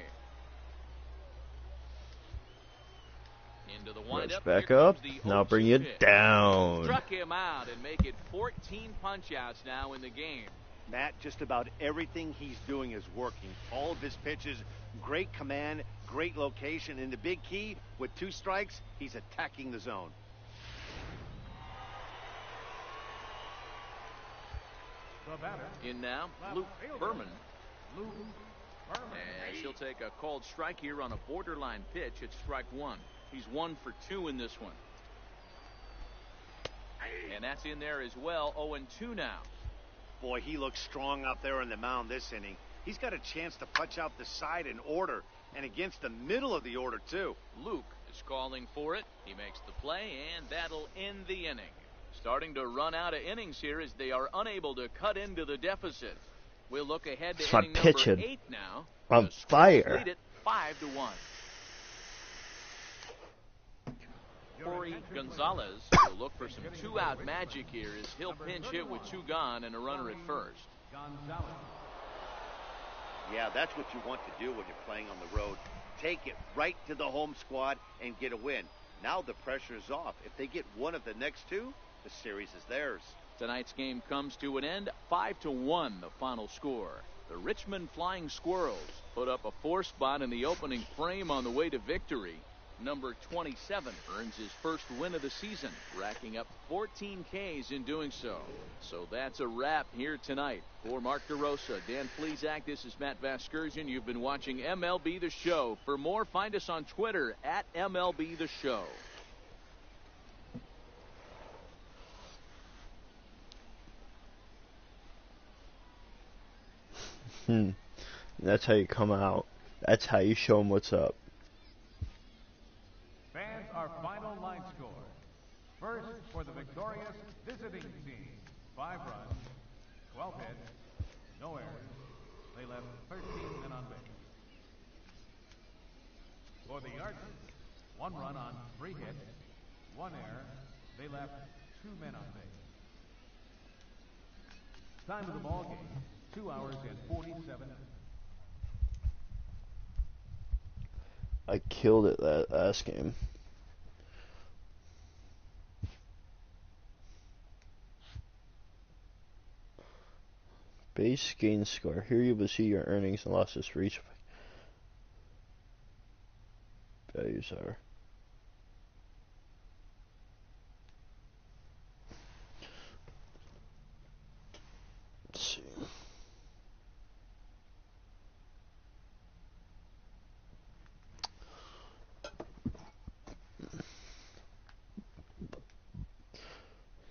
Into the windup. Back up. Now bring you down. Struck him out and make it 14 punch-outs now in the game. Matt, just about everything he's doing is working. All of his pitches, great command, great location, and the big key, with 2 strikes, he's attacking the zone. In now, Luke Berman. And she'll take a called strike here on a borderline pitch. It's strike 1. He's 1 for 2 in this one. And that's in there as well. 0-2 now. Boy, he looks strong out there on the mound this inning. He's got a chance to punch out the side in order, and against the middle of the order, too. Luke is calling for it. He makes the play, and that'll end the inning. Starting to run out of innings here as they are unable to cut into the deficit. We'll look ahead to inning number 8 now. On fire. Lead it 5-1. Corey Gonzalez will look for some 2-out magic here as he'll pinch hit with 2 gone and a runner at first. Yeah, that's what you want to do when you're playing on the road. Take it right to the home squad and get a win. Now the pressure is off. If they get one of the next 2, the series is theirs. Tonight's game comes to an end. 5-1 the final score. The Richmond Flying Squirrels put up a 4 spot in the opening frame on the way to victory. Number 27 earns his first win of the season, racking up 14 Ks in doing so. So that's a wrap here tonight. For Mark DeRosa, Dan Plesac, this is Matt Vasgersian. You've been watching MLB The Show. For more, find us on Twitter at MLB The Show. That's how you come out. That's how you show them what's up. Fans, our final line score. First, for the victorious visiting team, 5 runs, 12 hits, no errors. They left 13 men on base. For the Yardsons, 1 run on 3 hits, 1 error. They left 2 men on base. Time of the ball game, 2 hours and 47 minutes. I killed it that last game. Base gain score. Here you will see your earnings and losses for each values are. Let's see.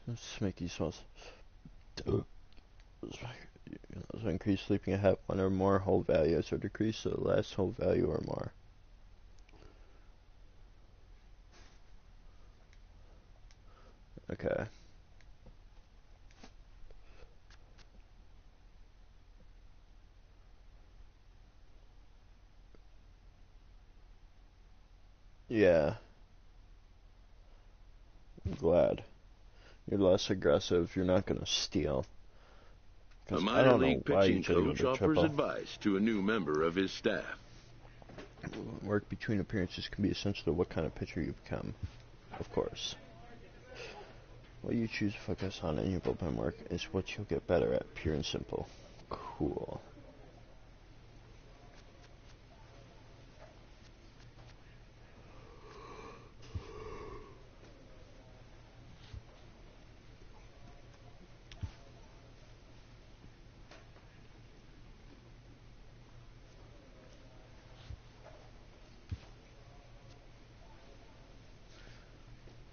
Let's make these smalls. Increase sleeping ahead 1 or more whole values or decrease the last whole value or more. Okay. Yeah. I'm glad. You're less aggressive. You're not going to steal. A I minor don't know league why you pitching should go coach to offers triple. advice to a new member of his staff. Work between appearances can be essential to what kind of pitcher you become, of course. What you choose to focus on in your bullpen work is what you'll get better at, pure and simple. Cool.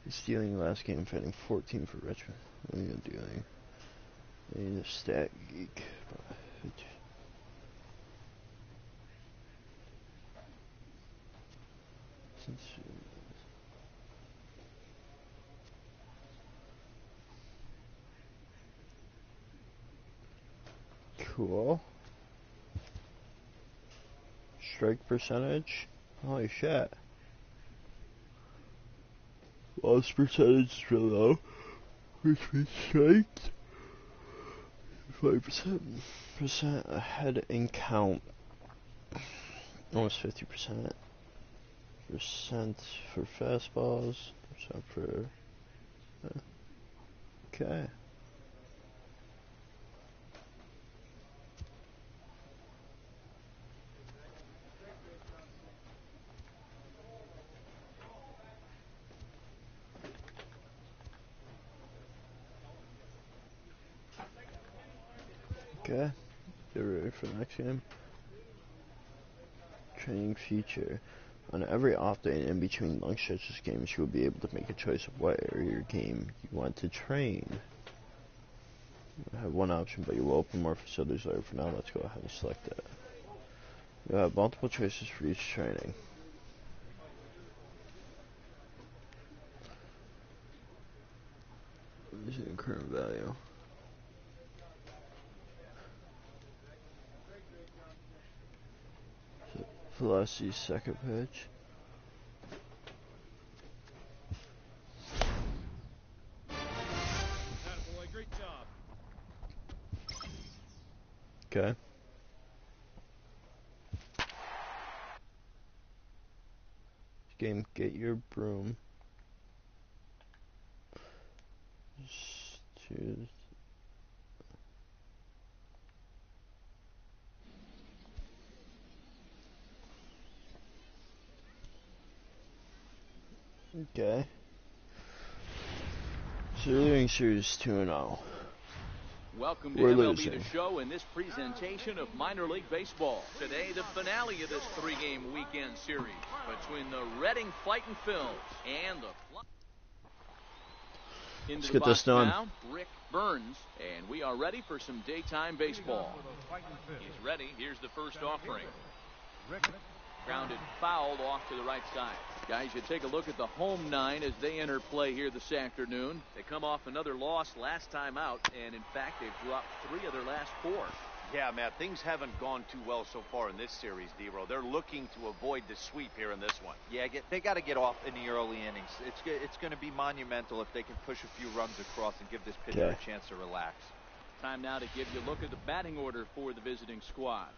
Stealing last game, fighting 14 for Richmond. What are you doing? I need a stat geek. Cool. Strike percentage. Holy shit. Loss percentage is real low. Which means strikes 5% ahead in count. Almost 50%. Percent for fastballs. Percent for. Okay. Okay, get ready for the next game. Training feature. On every off day and in between long stretches of games, you will be able to make a choice of what area of your game you want to train. You have one option, but you will open more facilities later. For now, let's go ahead and select it. You have multiple choices for each training. What is the current value? Velocity second pitch. Great job. Okay. Game, get your broom. Just choose. Okay. So we're doing series 2-0. Welcome to We're MLB losing. The Show in this presentation of minor league baseball. Today, the finale of this three-game weekend series between the Reading Fightin' Phils and the Let's into get the this box done. now, Rick Burns, and we are ready for some daytime baseball. He's ready. Here's the first offering. Grounded foul off to the right side. Guys, you take a look at the home nine as they enter play here this afternoon. They come off another loss last time out, and in fact, they've dropped 3 of their last 4. Yeah, Matt, things haven't gone too well so far in this series, D-Row. They're looking to avoid the sweep here in this one. Yeah, they got to get off in the early innings. It's going to be monumental if they can push a few runs across and give this pitcher a chance to relax. Time now to give you a look at the batting order for the visiting squad.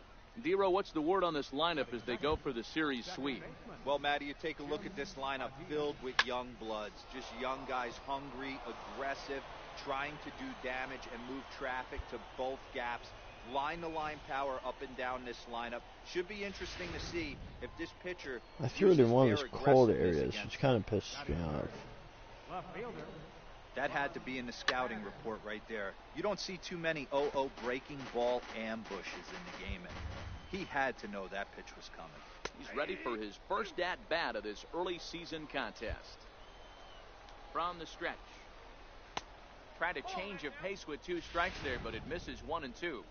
D-Row, what's the word on this lineup as they go for the series sweep? Well, Matty, you take a look at this lineup filled with young bloods. Just young guys, hungry, aggressive, trying to do damage and move traffic to both gaps. Line-to-line power up and down this lineup. Should be interesting to see if this pitcher... I threw it in one of those cold areas, which kind of pisses me off. That had to be in the scouting report right there. You don't see too many 0-0 breaking ball ambushes in the game. He had to know that pitch was coming. He's ready for his first at-bat of this early season contest. From the stretch. Tried a change of pace with 2 strikes there, but it misses 1 and 2.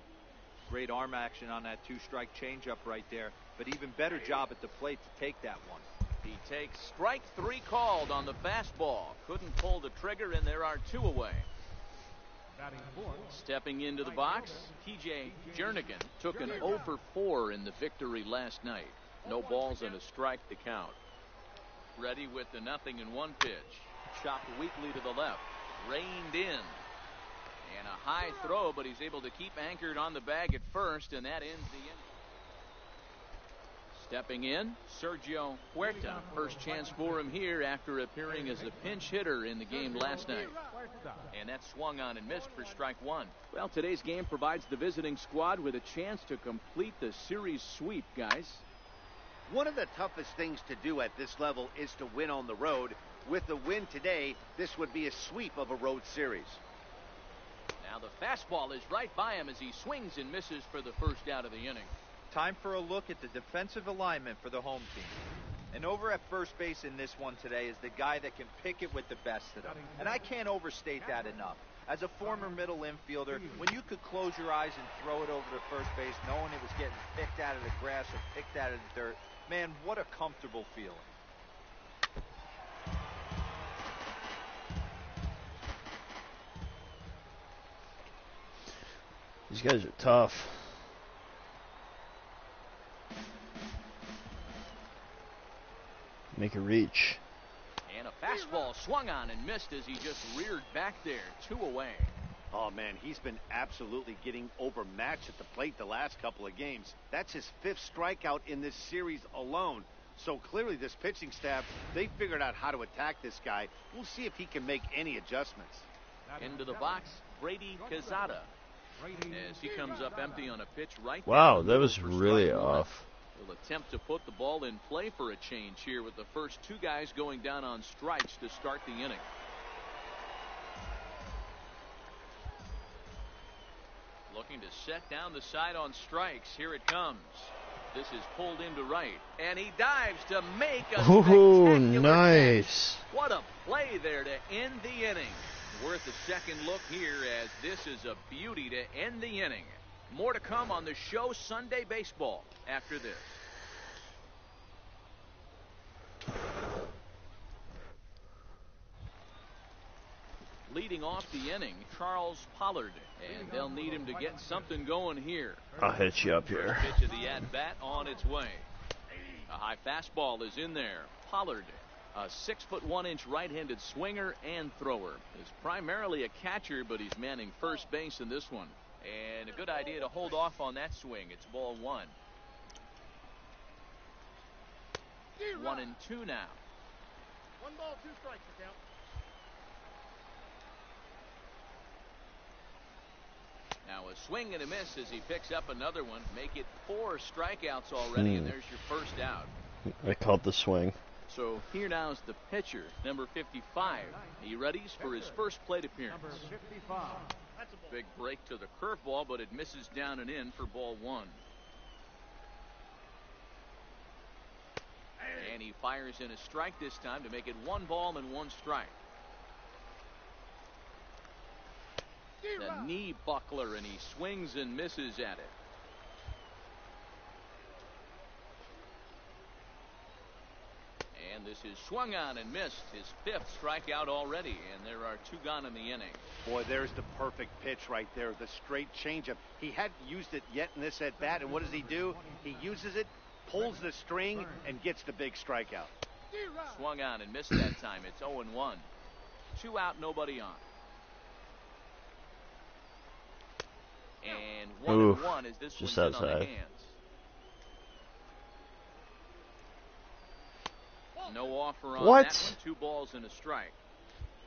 Great arm action on that 2-strike changeup right there, but even better job at the plate to take that one. He takes strike 3 called on the fastball. Couldn't pull the trigger, and there are 2 away. Stepping into the box, P.J. Jernigan took an 0 for 4 in the victory last night. No balls and a strike to count. Ready with the 0-1 pitch. Chopped weakly to the left. Reined in. And And a high throw, but he's able to keep anchored on the bag at first, and that ends the inning. Stepping in, Sergio Huerta. First chance for him here after appearing as a pinch hitter in the game last night. And that swung on and missed for strike one. Well, today's game provides the visiting squad with a chance to complete the series sweep, guys. One of the toughest things to do at this level is to win on the road. With the win today, this would be a sweep of a road series. Now the fastball is right by him as he swings and misses for the first out of the inning. Time for a look at the defensive alignment for the home team. And over at first base in this one today is the guy that can pick it with the best of them. And I can't overstate that enough. As a former middle infielder, when you could close your eyes and throw it over to first base knowing it was getting picked out of the grass or picked out of the dirt, man, what a comfortable feeling. These guys are tough. Make a reach. And a fastball swung on and missed as he just reared back there. 2 away. Oh, man, he's been absolutely getting overmatched at the plate the last couple of games. That's his 5th strikeout in this series alone. So clearly this pitching staff, they figured out how to attack this guy. We'll see if he can make any adjustments. Into the box, Brady Quezada. As he comes up empty on a pitch right. Wow, that was really off. Will attempt to put the ball in play for a change here with the first 2 guys going down on strikes to start the inning. Looking to set down the side on strikes. Here it comes. This is pulled into right, and he dives to make a spectacular nice catch. What a play there to end the inning. Worth a second look here as this is a beauty to end the inning. More to come on the show Sunday Baseball after this. Leading off the inning, Charles Pollard, and they'll need him to get something going here. I'll hit you up here. First pitch of the at-bat on its way. A high fastball is in there. Pollard, a 6'1" right-handed swinger and thrower, is primarily a catcher, but he's manning first base in this one. And a good idea to hold off on that swing. It's ball 1. 1-2 now. 1 ball, 2 strikes, the count. Now a swing and a miss as he picks up another one. Make it 4 strikeouts already, and there's your first out. I called the swing. So here now is the pitcher, number 55. He readies for his first plate appearance. Number 55. Big break to the curveball, but it misses down and in for ball 1. And he fires in a strike this time to make it 1 ball and 1 strike. The knee buckler, and he swings and misses at it. And this is swung on and missed. His 5th strikeout already, and there are 2 gone in the inning. Boy, there's the perfect pitch right there, the straight changeup. He hadn't used it yet in this at-bat, and what does he do? He uses it, pulls the string, and gets the big strikeout. Swung on and missed that time. It's 0-1. 2 out, nobody on. And 1-1 as this just one's in on the outside. hands. No offer on What? that one. 2 balls and a strike.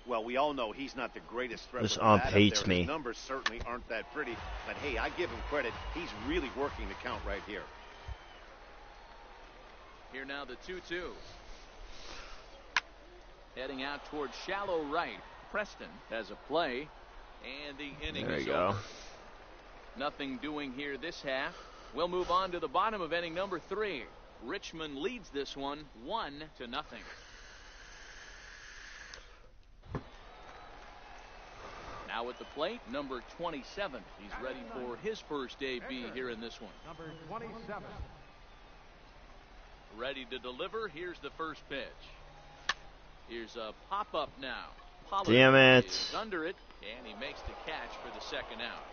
Well, we all know he's not the greatest threat. This with ump the bat up hates there. me. His numbers certainly aren't that pretty, but hey, I give him credit. He's really working the count right here. Here now the 2-2. Heading out towards shallow right. Preston has a play, and the inning There is you over. go. Nothing doing here this half. We'll move on to the bottom of inning number 3. Richmond leads this one 1-0. Now at the plate, number 27. He's ready for his first AB here in this one. Number 27. Ready to deliver. Here's the first pitch. Here's a pop-up now. Pollard Damn it. is under it, and he makes the catch for the second out.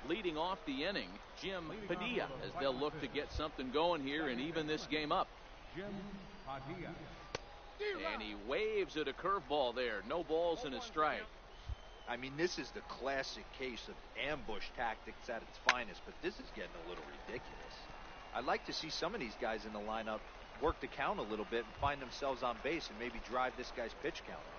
Leading off the inning, Jim Padilla, as they'll look to get something going here and even this game up. Jim Padilla. And he waves at a curveball there. No balls and a strike. I mean, this is the classic case of ambush tactics at its finest, but this is getting a little ridiculous. I'd like to see some of these guys in the lineup work the count a little bit and find themselves on base and maybe drive this guy's pitch count up.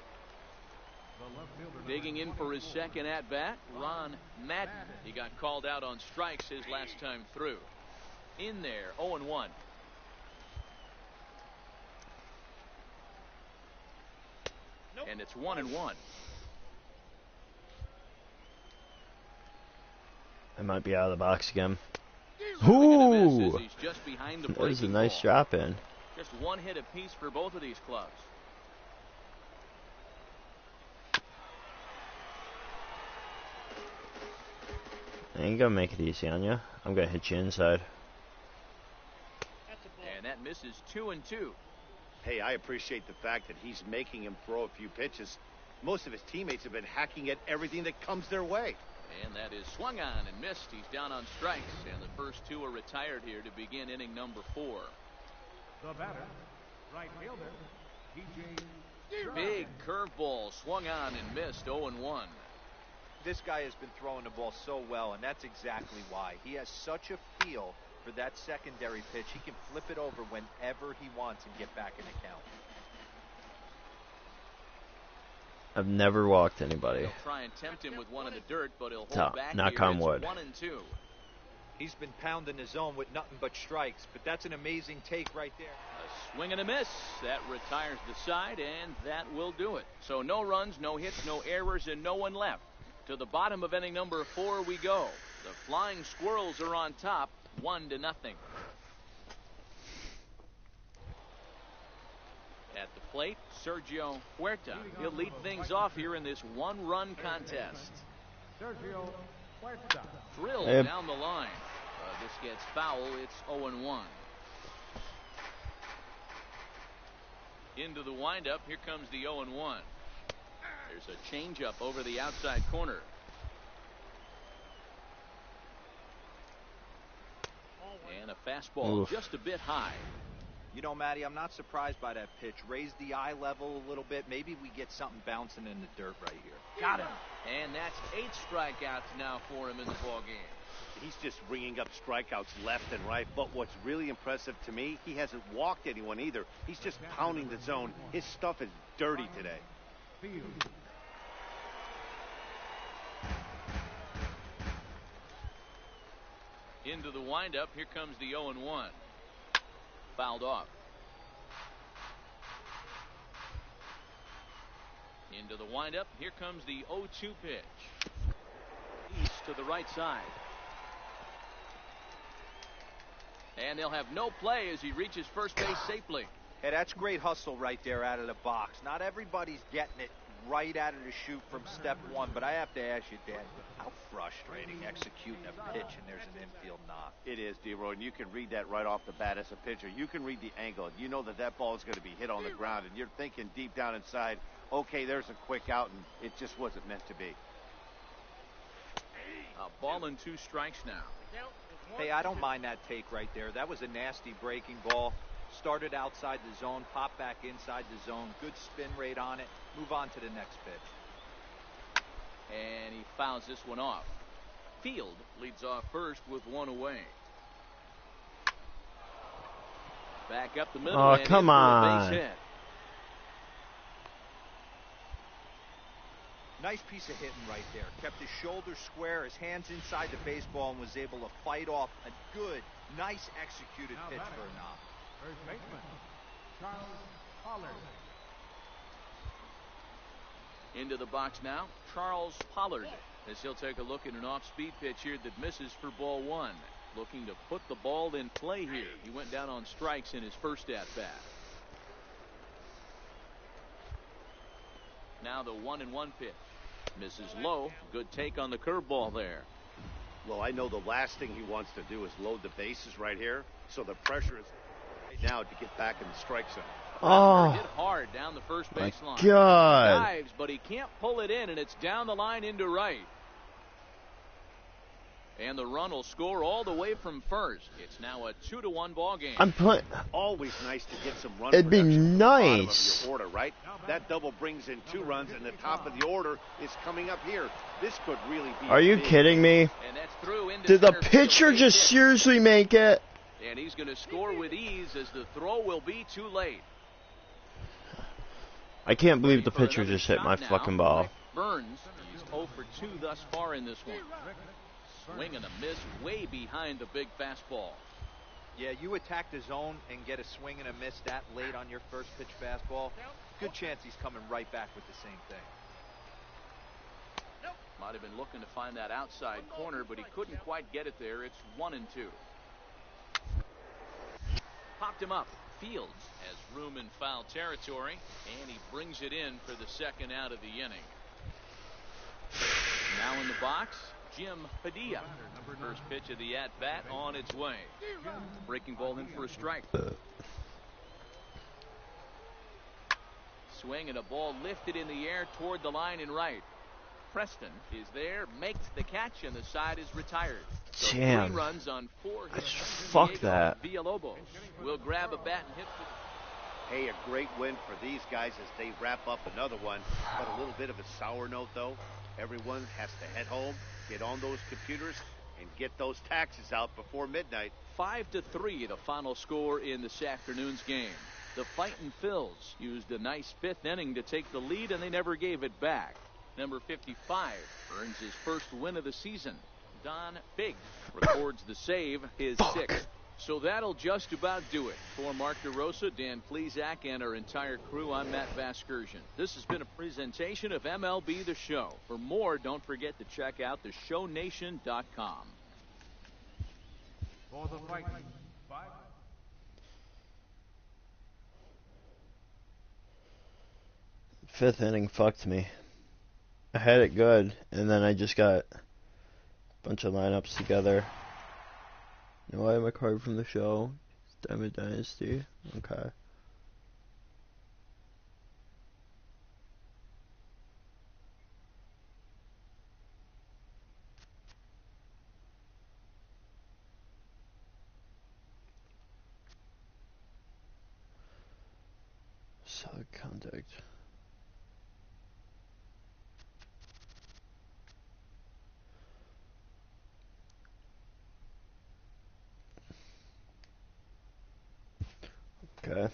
Digging in for his second at-bat, Ron Madden. He got called out on strikes his last time through. In there, 0-1. And it's 1-1. I might be out of the box again. Ooh! He's just behind the that was a nice ball. drop in. Just one hit apiece for both of these clubs. I ain't gonna make it easy on you. I'm gonna hit you inside. And that misses 2-2. Hey, I appreciate the fact that he's making him throw a few pitches. Most of his teammates have been hacking at everything that comes their way. And that is swung on and missed. He's down on strikes, and the first two are retired here to begin inning number 4. The batter, right fielder, DJ. Big curveball swung on and missed. 0-1. This guy has been throwing the ball so well, and that's exactly why. He has such a feel for that secondary pitch. He can flip it over whenever he wants and get back in the count. I've never walked anybody. He'll try and tempt him with one in the dirt, but he'll hold Top, back knock here. on wood. It's 1-2. He's been pounding the zone with nothing but strikes, but that's an amazing take right there. A swing and a miss. That retires the side, and that will do it. So no runs, no hits, no errors, and no one left. To the bottom of inning number 4 we go. The Flying Squirrels are on top, 1-0. At the plate, Sergio Huerta. He'll lead things off here in this one-run contest. Sergio Huerta. Drilled down the line. This gets foul. It's 0-1. Into the windup. Here comes the 0-1. There's a changeup over the outside corner. And a fastball just a bit high. You know, Matty, I'm not surprised by that pitch. Raise the eye level a little bit. Maybe we get something bouncing in the dirt right here. Got him. And that's 8 strikeouts now for him in the ballgame. He's just ringing up strikeouts left and right. But what's really impressive to me, he hasn't walked anyone either. He's just pounding the zone. His stuff is dirty today. Into the windup. Here comes the 0-1. Fouled off. Into the windup. Here comes the 0-2 pitch. East to the right side. And they'll have no play as he reaches first base safely. Hey, that's great hustle right there out of the box. Not everybody's getting it right out of the chute from step one, but I have to ask you, Dan, how frustrating executing a pitch and there's an infield knock. It is, D-Roy, and you can read that right off the bat as a pitcher. You can read the angle. You know that ball is going to be hit on the ground, and you're thinking deep down inside, okay, there's a quick out, and it just wasn't meant to be. A ball and 2 strikes now. Hey, I don't mind that take right there. That was a nasty breaking ball. Started outside the zone, popped back inside the zone. Good spin rate on it. Move on to the next pitch. And he fouls this one off. Field leads off first with 1 away. Back up the middle. Oh, and come in for a on. base hit. Nice piece of hitting right there. Kept his shoulders square, his hands inside the baseball, and was able to fight off a good, nice executed pitch for a knock. First baseman, Charles Pollard. Into the box now, Charles Pollard, as he'll take a look at an off-speed pitch here that misses for ball 1. Looking to put the ball in play here. He went down on strikes in his first at-bat. Now the 1-1 pitch. Misses low. Good take on the curveball there. Well, I know the last thing he wants to do is load the bases right here, so the pressure is right now to get back in the strike zone. Oh, hit hard down the first base line. God. Dives, but he can't pull it in, and it's down the line into right. And the run will score all the way from first. It's now a 2-1 ball game. I'm playing. Always nice to get some run It'd be production from the bottom nice. of your order, right? That double brings in 2 runs, and the top of the order is coming up here. This could really be. Are you kidding me? And that's through into Did the center field. pitcher just seriously make it? And he's going to score with ease as the throw will be too late. I can't believe the For pitcher another just hit my shot now, fucking ball. Rick Burns, he's 0 for 2 thus far in this one. Swing and a miss way behind the big fastball. Yeah, you attack the zone and get a swing and a miss that late on your first pitch fastball. Good chance he's coming right back with the same thing. Might have been looking to find that outside corner, but he couldn't quite get it there. It's 1-2. Popped him up. Fields has room in foul territory, and he brings it in for the second out of the inning. Now in the box, Jim Padilla. First pitch of the at-bat on its way. Breaking ball in for a strike. Swing and a ball lifted in the air toward the line and right. Preston is there, makes the catch, and the side is retired. So Damn. 3 runs on 4 hits. Fuck that. Villalobos will grab a bat and hit for. Hey, a great win for these guys as they wrap up another one. But a little bit of a sour note, though. Everyone has to head home, get on those computers, and get those taxes out before midnight. 5-3, the final score in this afternoon's game. The Fightin' Phils used a nice 5th inning to take the lead, and they never gave it back. Number 55 earns his first win of the season. Don Biggs records the save, his 6th. So that'll just about do it. For Mark DeRosa, Dan Plesac, and our entire crew, I'm Matt Vasgersian. This has been a presentation of MLB The Show. For more, don't forget to check out theshownation.com. For the Vikings, 5. Fifth inning fucked me. I had it good, and then I just got a bunch of lineups together. You know, I have my card from the show. Diamond Dynasty. Okay. Solid contact. Okay.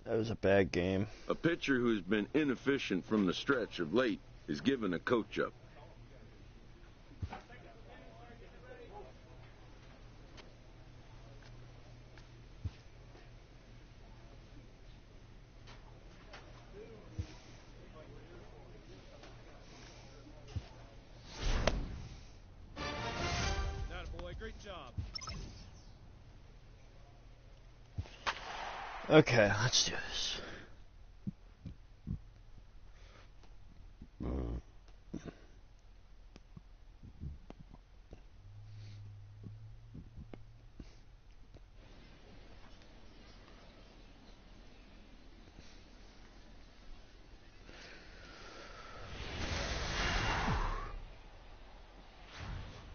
That was a bad game. A pitcher who's been inefficient from the stretch of late is given a coach up. Boy, great job. Okay, let's do this.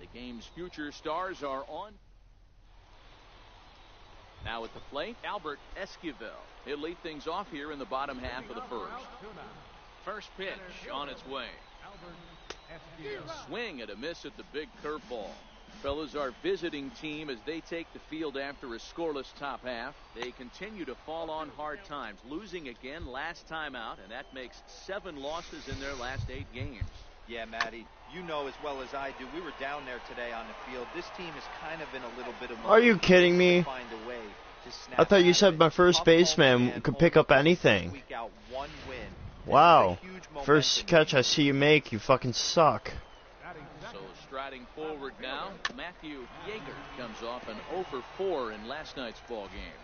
The game's future stars are on. Now at the plate, Albert Esquivel. He'll lead things off here in the bottom half of the first. First pitch on its way. Swing and a miss at the big curveball. Fellas, our visiting team, as they take the field after a scoreless top half, they continue to fall on hard times, losing again last time out, and that makes 7 losses in their last 8 games. Yeah, Matty, you know as well as I do, we were down there today on the field. This team is kind of in a little bit of Are you kidding me? Find a way to snap I thought you out said of my it. first Tough baseman moment, could man. pick up Only anything. week out, 1 win. This Wow. is a huge First momentum catch I gain. see you make, you fucking suck. So striding forward now, Matthew Yeager comes off an 0 for 4 in last night's ball game.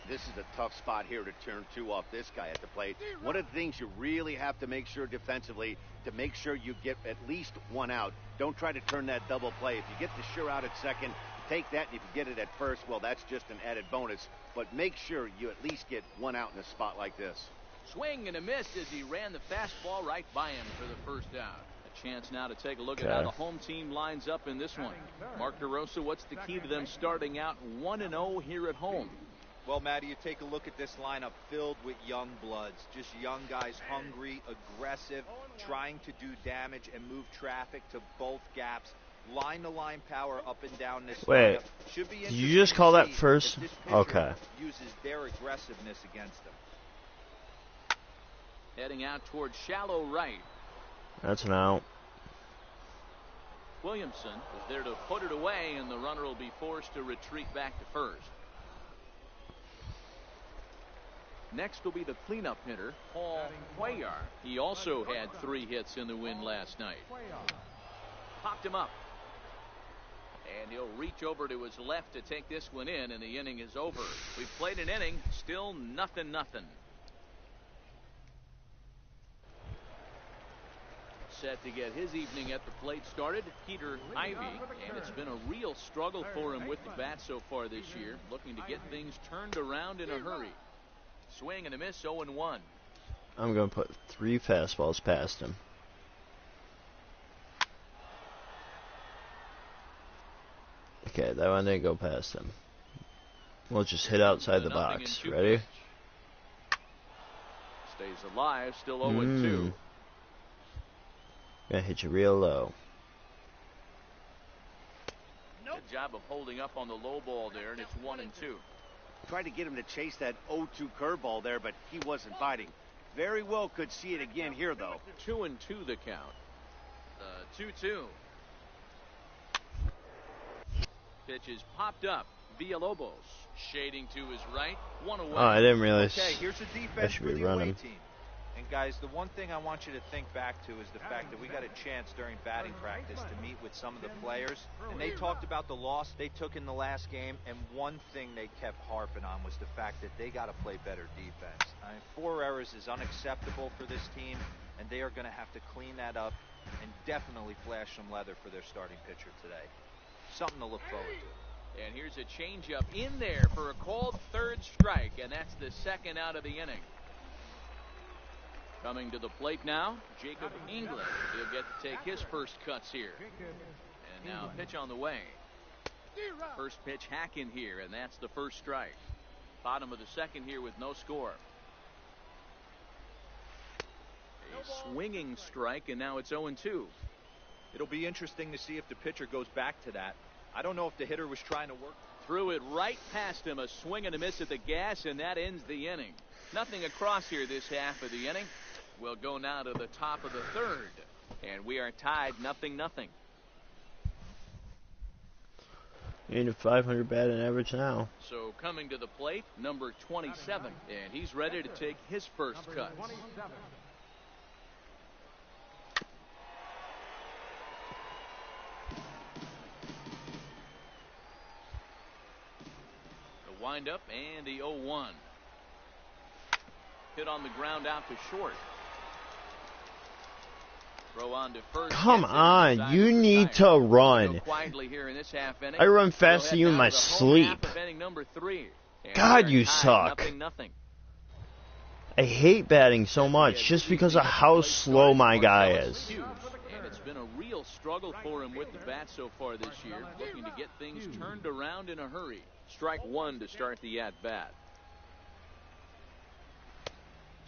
This is a tough spot here to turn 2 off this guy at the plate. One of the things you really have to make sure defensively, to make sure you get at least 1 out. Don't try to turn that double play. If you get the sure out at second, take that, and if you get it at first, well, that's just an added bonus. But make sure you at least get 1 out in a spot like this. Swing and a miss as he ran the fastball right by him for the first out. Chance now to take a look at how the home team lines up in this one. Mark DeRosa, what's the key to them starting out 1-0 here at home? Well, Matty, you take a look at this lineup filled with young bloods, just young guys, hungry, aggressive, trying to do damage and move traffic to both gaps. Line-to-line power up and down this lineup. Should be did you just call that first? Okay. Uses their aggressiveness against them. Heading out towards shallow right. That's an out. Williamson is there to put it away, and the runner will be forced to retreat back to first. Next will be the cleanup hitter, Paul Cuellar. He also had 3 hits in the win last night. Popped him up. And he'll reach over to his left to take this one in, and the inning is over. We've played an inning, still 0-0. Set to get his evening at the plate started, Peter Ivy, and it's been a real struggle for him with the bat so far this year, looking to get things turned around in a hurry. Swing and a miss, 0-1. I'm going to put 3 fastballs past him. Okay, that one didn't go past him. We'll just hit outside the box. Ready? Stays alive, still 0-2. Gonna hit you real low. Good job of holding up on the low ball there, and it's 1-2. Tried to get him to chase that 0-2 curveball there, but he wasn't biting. Very well could see it again here, though. 2-2 the count. 2-2. Pitch is popped up. Villalobos shading to his right. 1 away. Oh, I didn't realize. Okay, here's a defense for the away team. And guys, the one thing I want you to think back to is the fact that we got a chance during batting practice to meet with some of the players, and they talked about the loss they took in the last game, and one thing they kept harping on was the fact that they got to play better defense. I mean, 4 errors is unacceptable for this team, and they are going to have to clean that up and definitely flash some leather for their starting pitcher today. Something to look forward to. And here's a changeup in there for a called 3rd strike, and that's the 2nd out of the inning. Coming to the plate now, Jacob England. He'll get to take his first cuts here. And now pitch on the way. First pitch hack in here, and that's the 1st strike. Bottom of the 2nd here with no score. A swinging strike, and now it's 0-2. It'll be interesting to see if the pitcher goes back to that. I don't know if the hitter was trying to work. Threw it right past him, a swing and a miss at the gas, and that ends the inning. Nothing across here this half of the inning. We'll go now to the top of the 3rd, and we are tied 0-0. You need a 500 batting average now. So coming to the plate, number 27, and he's ready to take his first cut. The windup and the 0-1. Hit on the ground out to short. Throw on to first. Come on, you need to run. I run faster than you in my sleep. God, you suck. 0-0. I hate batting so much just because of how slow my guy is. And it's been a real struggle for him with the bat so far this year, looking to get things turned around in a hurry. Strike 1 to start the at-bat.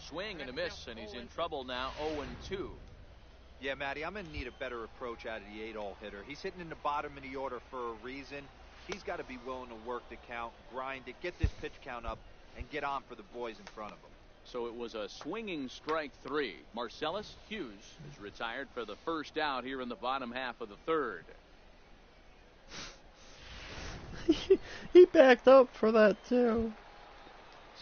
Swing and a miss, and he's in trouble now, 0-2. Yeah, Matty, I'm going to need a better approach out of the 8-hole hitter. He's hitting in the bottom of the order for a reason. He's got to be willing to work the count, grind it, get this pitch count up, and get on for the boys in front of him. So it was a swinging strike 3. Marcellus Hughes is retired for the first out here in the bottom half of the 3rd. He backed up for that, too.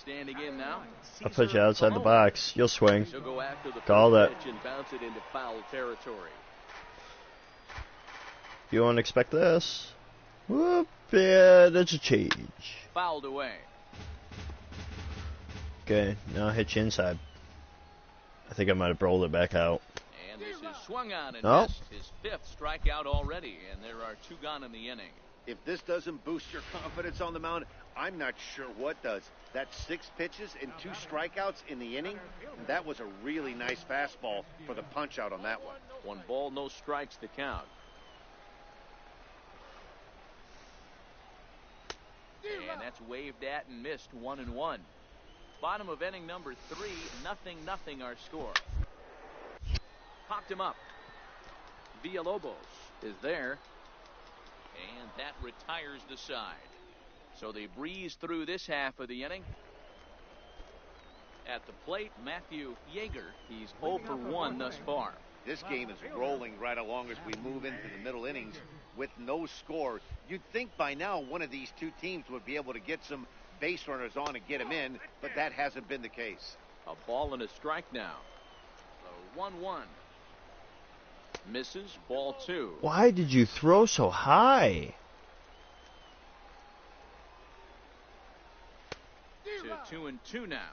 Standing in now. I'll put you outside the box. You'll swing. He'll go after the Call it. pitch and bounce it into foul territory. You won't expect this. Whoop, yeah, that's a change. Fouled away. Okay, now I'll hit you inside. I think I might have rolled it back out. And this is swung on and missed. His 5th strikeout already, and there are 2 gone in the inning. If this doesn't boost your confidence on the mound, I'm not sure what does. That's 6 pitches and 2 strikeouts in the inning. And that was a really nice fastball for the punch out on that one. 1 ball, no strikes to count. And that's waved at and missed. 1-1. Bottom of inning number 3. 0-0 our score. Popped him up. Villalobos is there. And that retires the side. So they breeze through this half of the inning. At the plate, Matthew Yeager. He's 0 for 1 thus far. This game is rolling right along as we move into the middle innings with no score. You'd think by now one of these two teams would be able to get some base runners on and get them in, but that hasn't been the case. A ball and a strike now. So 1-1. Misses, ball 2. Why did you throw so high? To 2-2 now.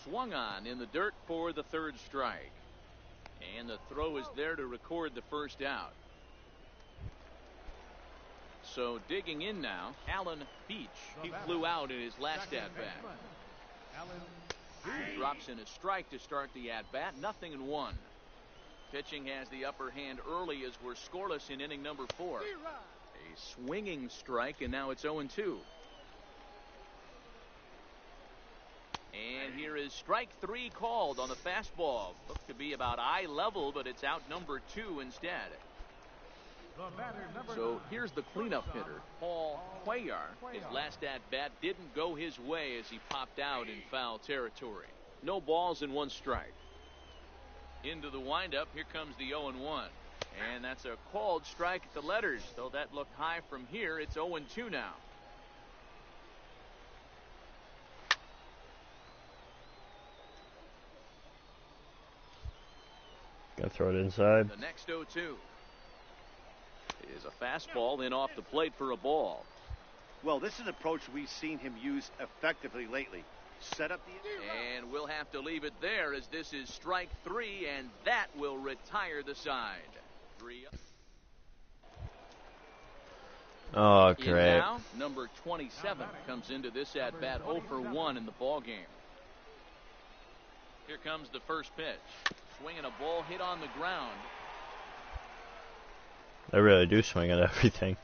Swung on in the dirt for the 3rd strike. And the throw is there to record the first out. So digging in now, Alan Beach. He flew out in his last at-bat. Drops in a strike to start the at-bat. 0-1. Pitching has the upper hand early as we're scoreless in inning number 4. A swinging strike, and now it's 0-2. And here is strike 3 called on the fastball. Looked to be about eye level, but it's out number 2 instead. So here's the cleanup hitter, Paul Cuellar. His last at-bat didn't go his way as he popped out in foul territory. No balls and 1 strike. Into the windup, here comes the 0-1. And that's a called strike at the letters. Though that looked high from here, it's 0-2 now. Gonna throw it inside. The next 0-2 is a fastball in off the plate for a ball. Well, this is an approach we've seen him use effectively lately. Set up the... And we'll have to leave it there as this is strike 3, and that will retire the side. 3 up. Oh, In great. now, number 27 comes into this at-bat 0 for 1 in the ball game. Here comes the first pitch. Swinging a ball hit on the ground. I really do swing at everything.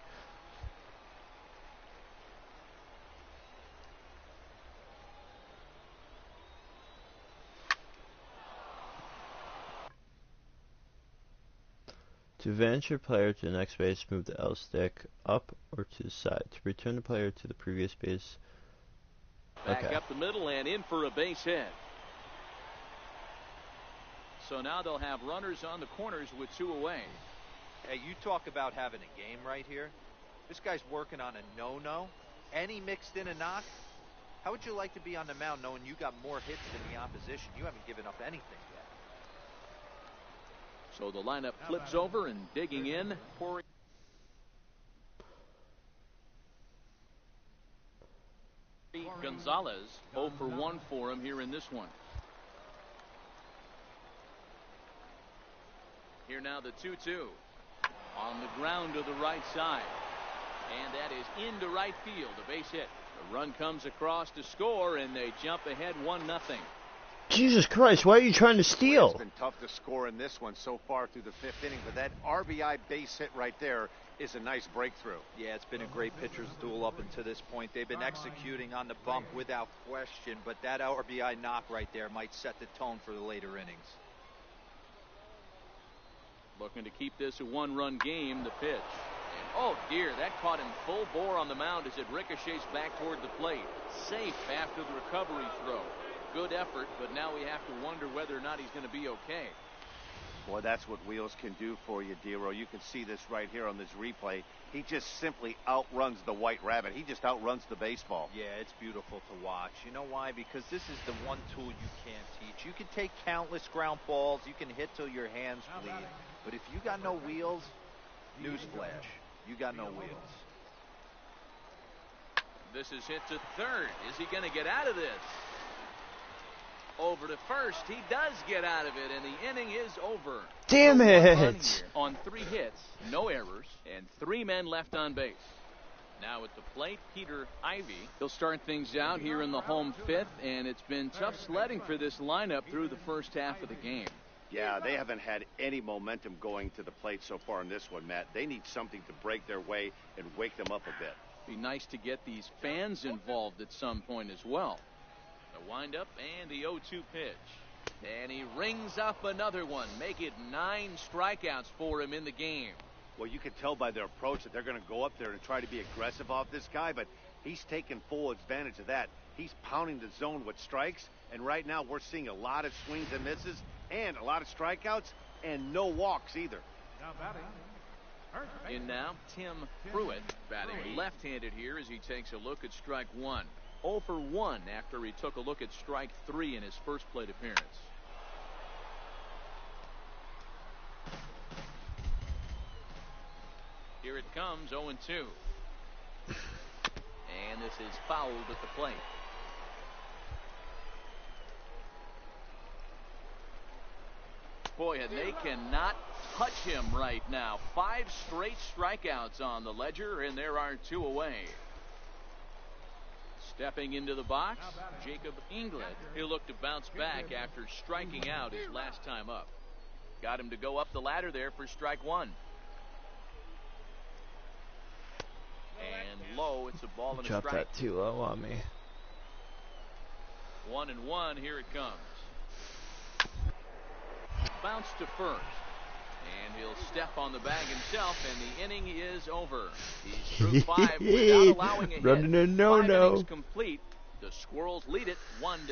To advance your player to the next base, move the L stick up or to the side. To return the player to the previous base. Back up the middle and in for a base hit. So now they'll have runners on the corners with 2 away. Hey, you talk about having a game right here. This guy's working on a no-no, and he mixed in a knock. How would you like to be on the mound knowing you got more hits than the opposition? You haven't given up anything yet. So the lineup flips over and digging in. Corey Gonzalez, 0 for 1 for him here in this one. Here now the 2-2. On the ground to the right side. And that is into right field. A base hit. The run comes across to score, and they jump ahead 1-0. Jesus Christ, why are you trying to steal? It's been tough to score in this one so far through the 5th inning, but that RBI base hit right there is a nice breakthrough. Yeah, it's been a great pitcher's duel up until this point. They've been executing on the bump without question, but that RBI knock right there might set the tone for the later innings. Looking to keep this a 1-run game, the pitch. And oh dear, that caught him full bore on the mound as it ricochets back toward the plate. Safe after the recovery throw. Good effort, but now we have to wonder whether or not he's going to be okay. Boy, that's what wheels can do for you, Dero. You can see this right here on this replay. He just simply outruns the White Rabbit. He just outruns the baseball. Yeah, it's beautiful to watch. You know why? Because this is the one tool you can't teach. You can take countless ground balls. You can hit till your hands bleed. But if you got no wheels, newsflash, you got no wheels. This is hit to third. Is he going to get out of this? Over to first. He does get out of it, and the inning is over. Damn So 1 run it! here on 3 hits, no errors, and 3 men left on base. Now at the plate, Peter Ivy. He'll start things out here in the home 5th, and it's been tough sledding for this lineup through the first half of the game. Yeah, they haven't had any momentum going to the plate so far in this one, Matt. They need something to break their way and wake them up a bit. Be nice to get these fans involved at some point as well. The windup and the 0-2 pitch. And he rings up another one. Make it 9 strikeouts for him in the game. Well, you can tell by their approach that they're going to go up there and try to be aggressive off this guy, but he's taking full advantage of that. He's pounding the zone with strikes, and right now we're seeing a lot of swings and misses and a lot of strikeouts and no walks either. Now batting. In now, Tim Pruitt, batting left-handed here as he takes a look at strike 1. 0 for 1 after he took a look at strike 3 in his first plate appearance. Here it comes, 0-2. And this is fouled at the plate. Boy, and they cannot touch him right now. 5 straight strikeouts on the ledger, and there are 2 away. Stepping into the box, Jacob England. He'll look to bounce back after striking out his last time up. Got him to go up the ladder there for strike 1. And low, it's a ball and a strike. Drop that too low on me. 1-1, here it comes. Bounce to first. And he'll step on the bag himself, and the inning is over. He's through 5 without allowing a hit. Running a no-no. 5 innings complete. The Squirrels lead it 1-0.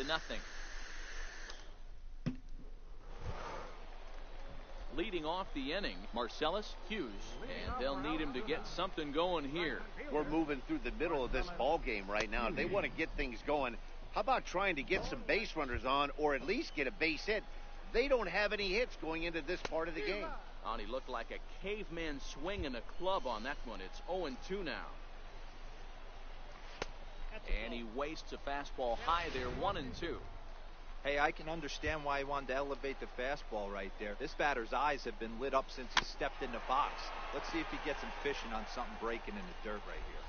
Leading off the inning, Marcellus Hughes, and they'll need him to get something going here. We're moving through the middle of this ball game right now. If they want to get things going, how about trying to get some base runners on or at least get a base hit? They don't have any hits going into this part of the game. And he looked like a caveman swinging a club on that one. It's 0-2 now. And he wastes a fastball high there, 1-2. Hey, I can understand why he wanted to elevate the fastball right there. This batter's eyes have been lit up since he stepped in the box. Let's see if he gets him fishing on something breaking in the dirt right here.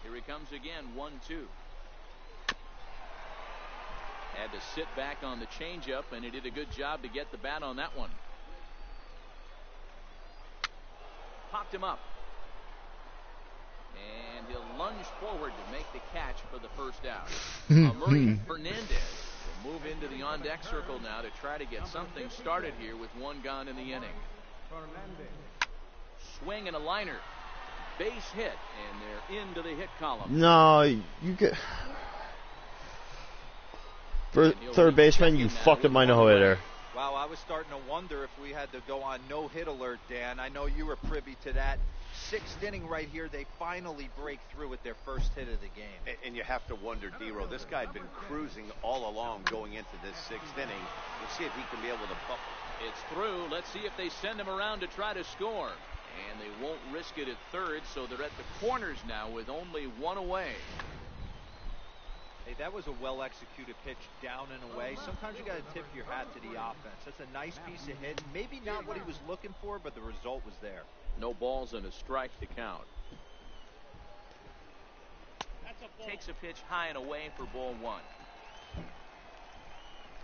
Here he comes again, 1-2. Had to sit back on the changeup, and he did a good job to get the bat on that one. Popped him up. And he'll lunge forward to make the catch for the first out. Murray Fernandez will move into the on-deck circle now to try to get something started here with 1 gone in the inning. Swing and a liner. Base hit, and they're into the hit column. No, you get... For third baseman, you fucked up my no-hitter. Wow, I was starting to wonder if we had to go on no-hit alert, Dan. I know you were privy to that. 6th inning right here, they finally break through with their first hit of the game. And you have to wonder, D-Row, this guy had been cruising all along going into this 6th inning. We'll see if he can be able to buck it. It's through. Let's see if they send him around to try to score. And they won't risk it at third, so they're at the corners now with only 1 away. Hey, that was a well-executed pitch down and away. Sometimes you got to tip your hat to the offense. That's a nice piece of hit. Maybe not what he was looking for, but the result was there. No balls and a strike to count. Takes a pitch high and away for ball 1.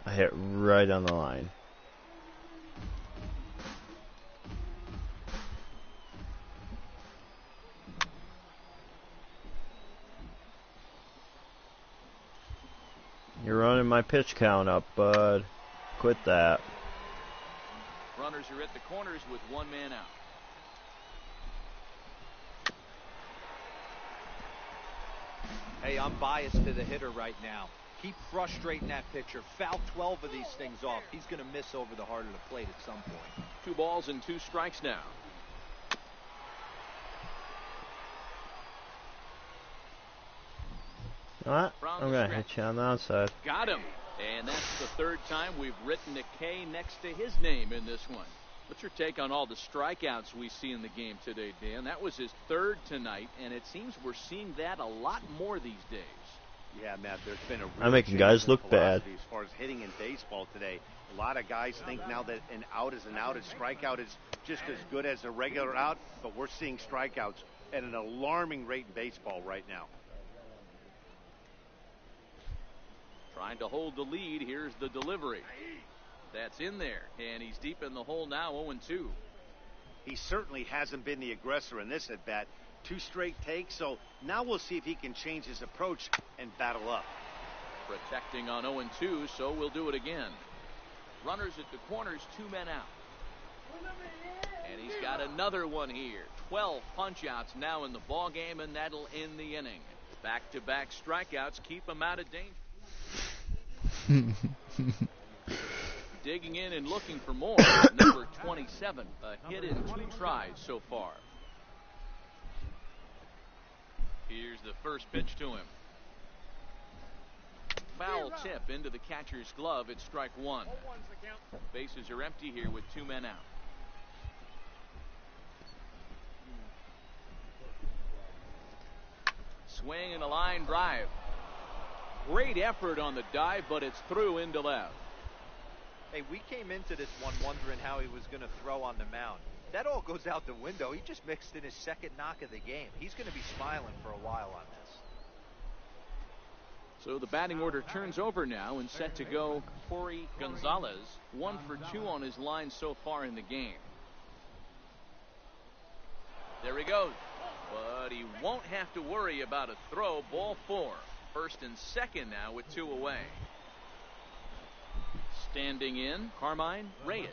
I hit right on the line. You're running my pitch count up, bud. Quit that. Runners are at the corners with 1 man out. Hey, I'm biased to the hitter right now. Keep frustrating that pitcher. Foul 12 of these things off. He's going to miss over the heart of the plate at some point. 2 balls and 2 strikes now. What? I'm going to hit you on the outside. Got him. And that's the 3rd time we've written a K next to his name in this one. What's your take on all the strikeouts we see in the game today, Dan? That was his 3rd tonight, and it seems we're seeing that a lot more these days. Yeah, Matt, there's been a real I'm making change guys in look bad. philosophy as far as hitting in baseball today. A lot of guys think now that an out is an out, a strikeout is just as good as a regular out, but we're seeing strikeouts at an alarming rate in baseball right now. Trying to hold the lead. Here's the delivery. That's in there, and he's deep in the hole now, 0-2. He certainly hasn't been the aggressor in this at bat. 2 straight takes, so now we'll see if he can change his approach and battle up. Protecting on 0-2, so we'll do it again. Runners at the corners, 2 men out. And he's got another one here. 12 punch-outs now in the ball game, and that'll end the inning. Back-to-back strikeouts keep him out of danger. Digging in and looking for more. Number 27, a hit in 2 tries so far. Here's the first pitch to him. Foul tip into the catcher's glove. It's strike 1. Bases are empty here with 2 men out. Swing and a line drive. Great effort on the dive, but it's through into left. Hey, we came into this one wondering how he was going to throw on the mound. That all goes out the window. He just mixed in his second knock of the game. He's going to be smiling for a while on this. So the batting order turns over now and set to go Corey Gonzalez. 1 for 2 on his line so far in the game. There he goes. But he won't have to worry about a throw. Ball 4. First and second now with 2 away. Standing in, Carmine Reyes.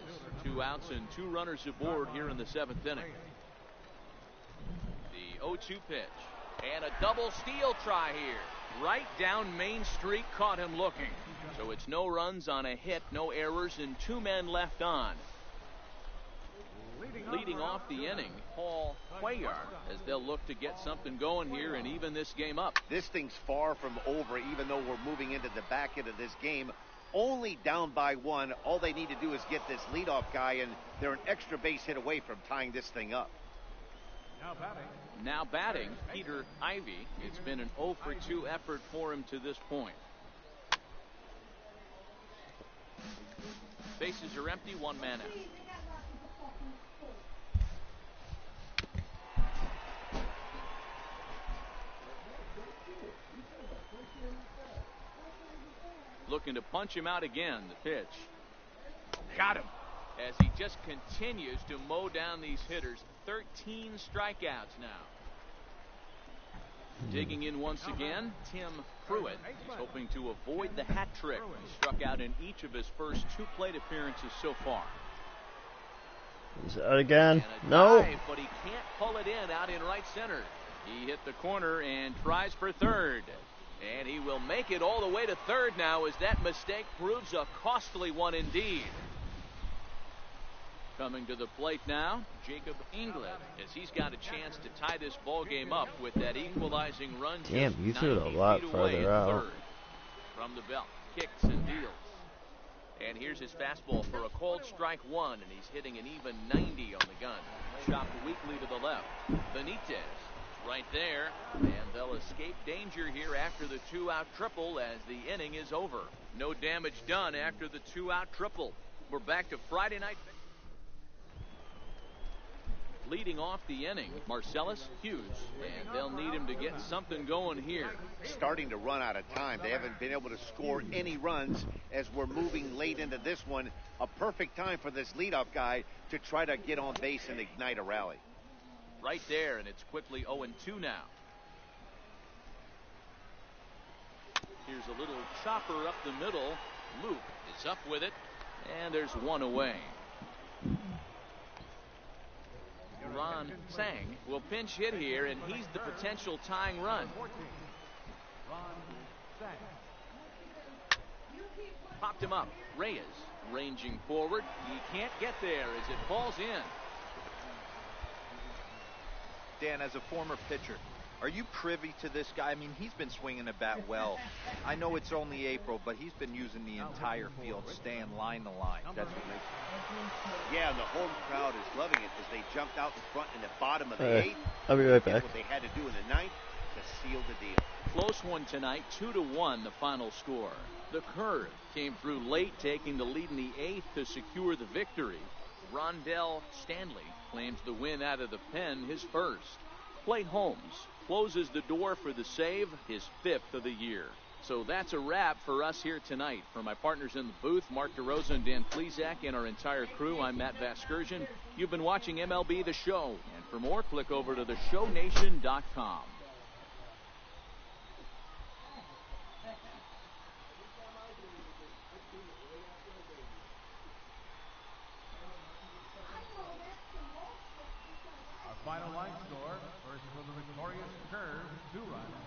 2 outs and 2 runners aboard here in the 7th inning. The 0-2 pitch. And a double steal try here. Right down Main Street, caught him looking. So it's no runs on a hit, no errors, and 2 men left on. Leading off the inning, Paul Cuellar, as they'll look to get something going here and even this game up. This thing's far from over, even though we're moving into the back end of this game. Only down by 1. All they need to do is get this leadoff guy, and they're an extra base hit away from tying this thing up. Now batting, Peter Ivy. It's been an 0 for 2 effort for him to this point. Bases are empty, 1 man out. Looking to punch him out again. The pitch. Got him. As he just continues to mow down these hitters. 13 strikeouts now. Digging in once again, Tim Pruitt. He's hoping to avoid the hat trick. He struck out in each of his first 2 plate appearances so far. He's out again. No. Dive, but he can't pull it in out in right center. He hit the corner and tries for third. And he will make it all the way to third now as that mistake proves a costly one indeed. Coming to the plate now, Jacob England, as he's got a chance to tie this ball game up with that equalizing run. Damn, you threw it a lot farther out. Third. From the belt, kicks and deals. And here's his fastball for a called strike 1, and he's hitting an even 90 on the gun. Chopped weakly to the left. Benitez right there, and they'll escape danger here after the 2-out triple as the inning is over. No damage done after the 2-out triple. We're back to Friday night. Leading off the inning, Marcellus Hughes, and they'll need him to get something going here. Starting to run out of time. They haven't been able to score any runs as we're moving late into this one. A perfect time for this leadoff guy to try to get on base and ignite a rally. Right there, and it's quickly 0-2 now. Here's a little chopper up the middle. Luke is up with it, and there's 1 away. Ron Sang will pinch hit here, and he's the potential tying run. Popped him up. Reyes ranging forward. He can't get there as it falls in. Dan, as a former pitcher, are you privy to this guy? I mean, he's been swinging the bat well. I know it's only April, but he's been using the entire field, staying line to line. That's what makes it. Yeah, and the home crowd is loving it as they jumped out in front in the bottom of the 8th. I'll be right back. What they had to do in the 9th, to seal the deal. Close one tonight, 2-1 the final score. The curve came through late, taking the lead in the 8th to secure the victory. Rondell Stanley claims the win out of the pen, his first. Clay Holmes closes the door for the save, his 5th of the year. So that's a wrap for us here tonight. For my partners in the booth, Mark DeRosa and Dan Plesac, and our entire crew, I'm Matt Vasgersian. You've been watching MLB The Show. And for more, click over to theshownation.com. Final line score, first for the victorious Curve, 2 runs,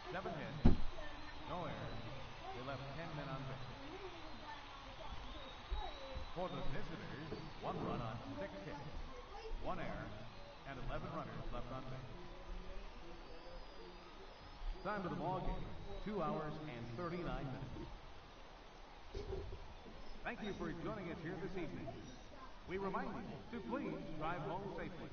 7 hits, no errors. They left 10 men on base. For the visitors, 1 run on 6 hits, 1 error, and 11 runners left on base. Time of the ball game, 2 hours and 39 minutes. Thank you for joining us here this evening. We remind you to please drive home safely.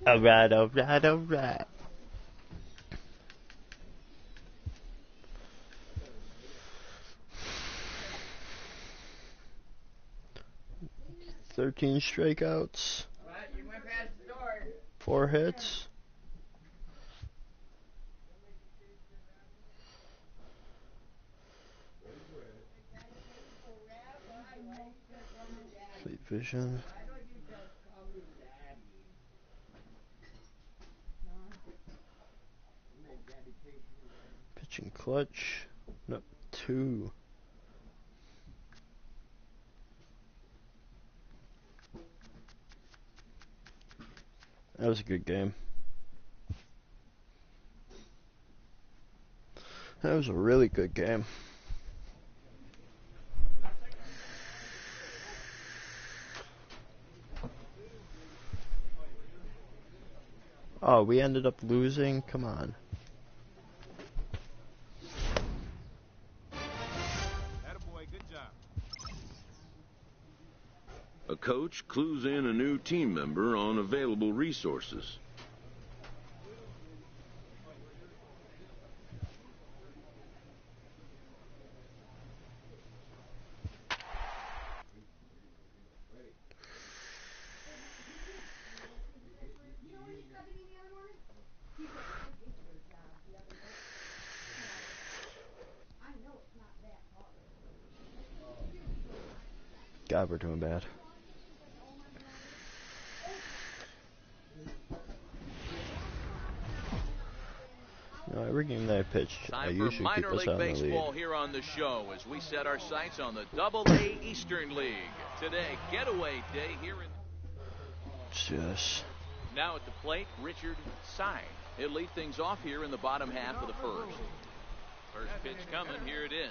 Alright, alright, alright. "13 strikeouts, 4 hits." Fleet vision. Pitching clutch. Nope, 2. That was a good game. That was a really good game. Oh, we ended up losing? Come on. A coach clues in a new team member on available resources. God, we're doing bad. Every game that I pitched, I Time for usually keep minor us league out in the baseball lead. here on the show as we set our sights on the Double-A Eastern League. Today, getaway day here in... Yes. Now at the plate, Richard Sy. He'll lead things off here in the bottom half of the first. First pitch coming, here it is.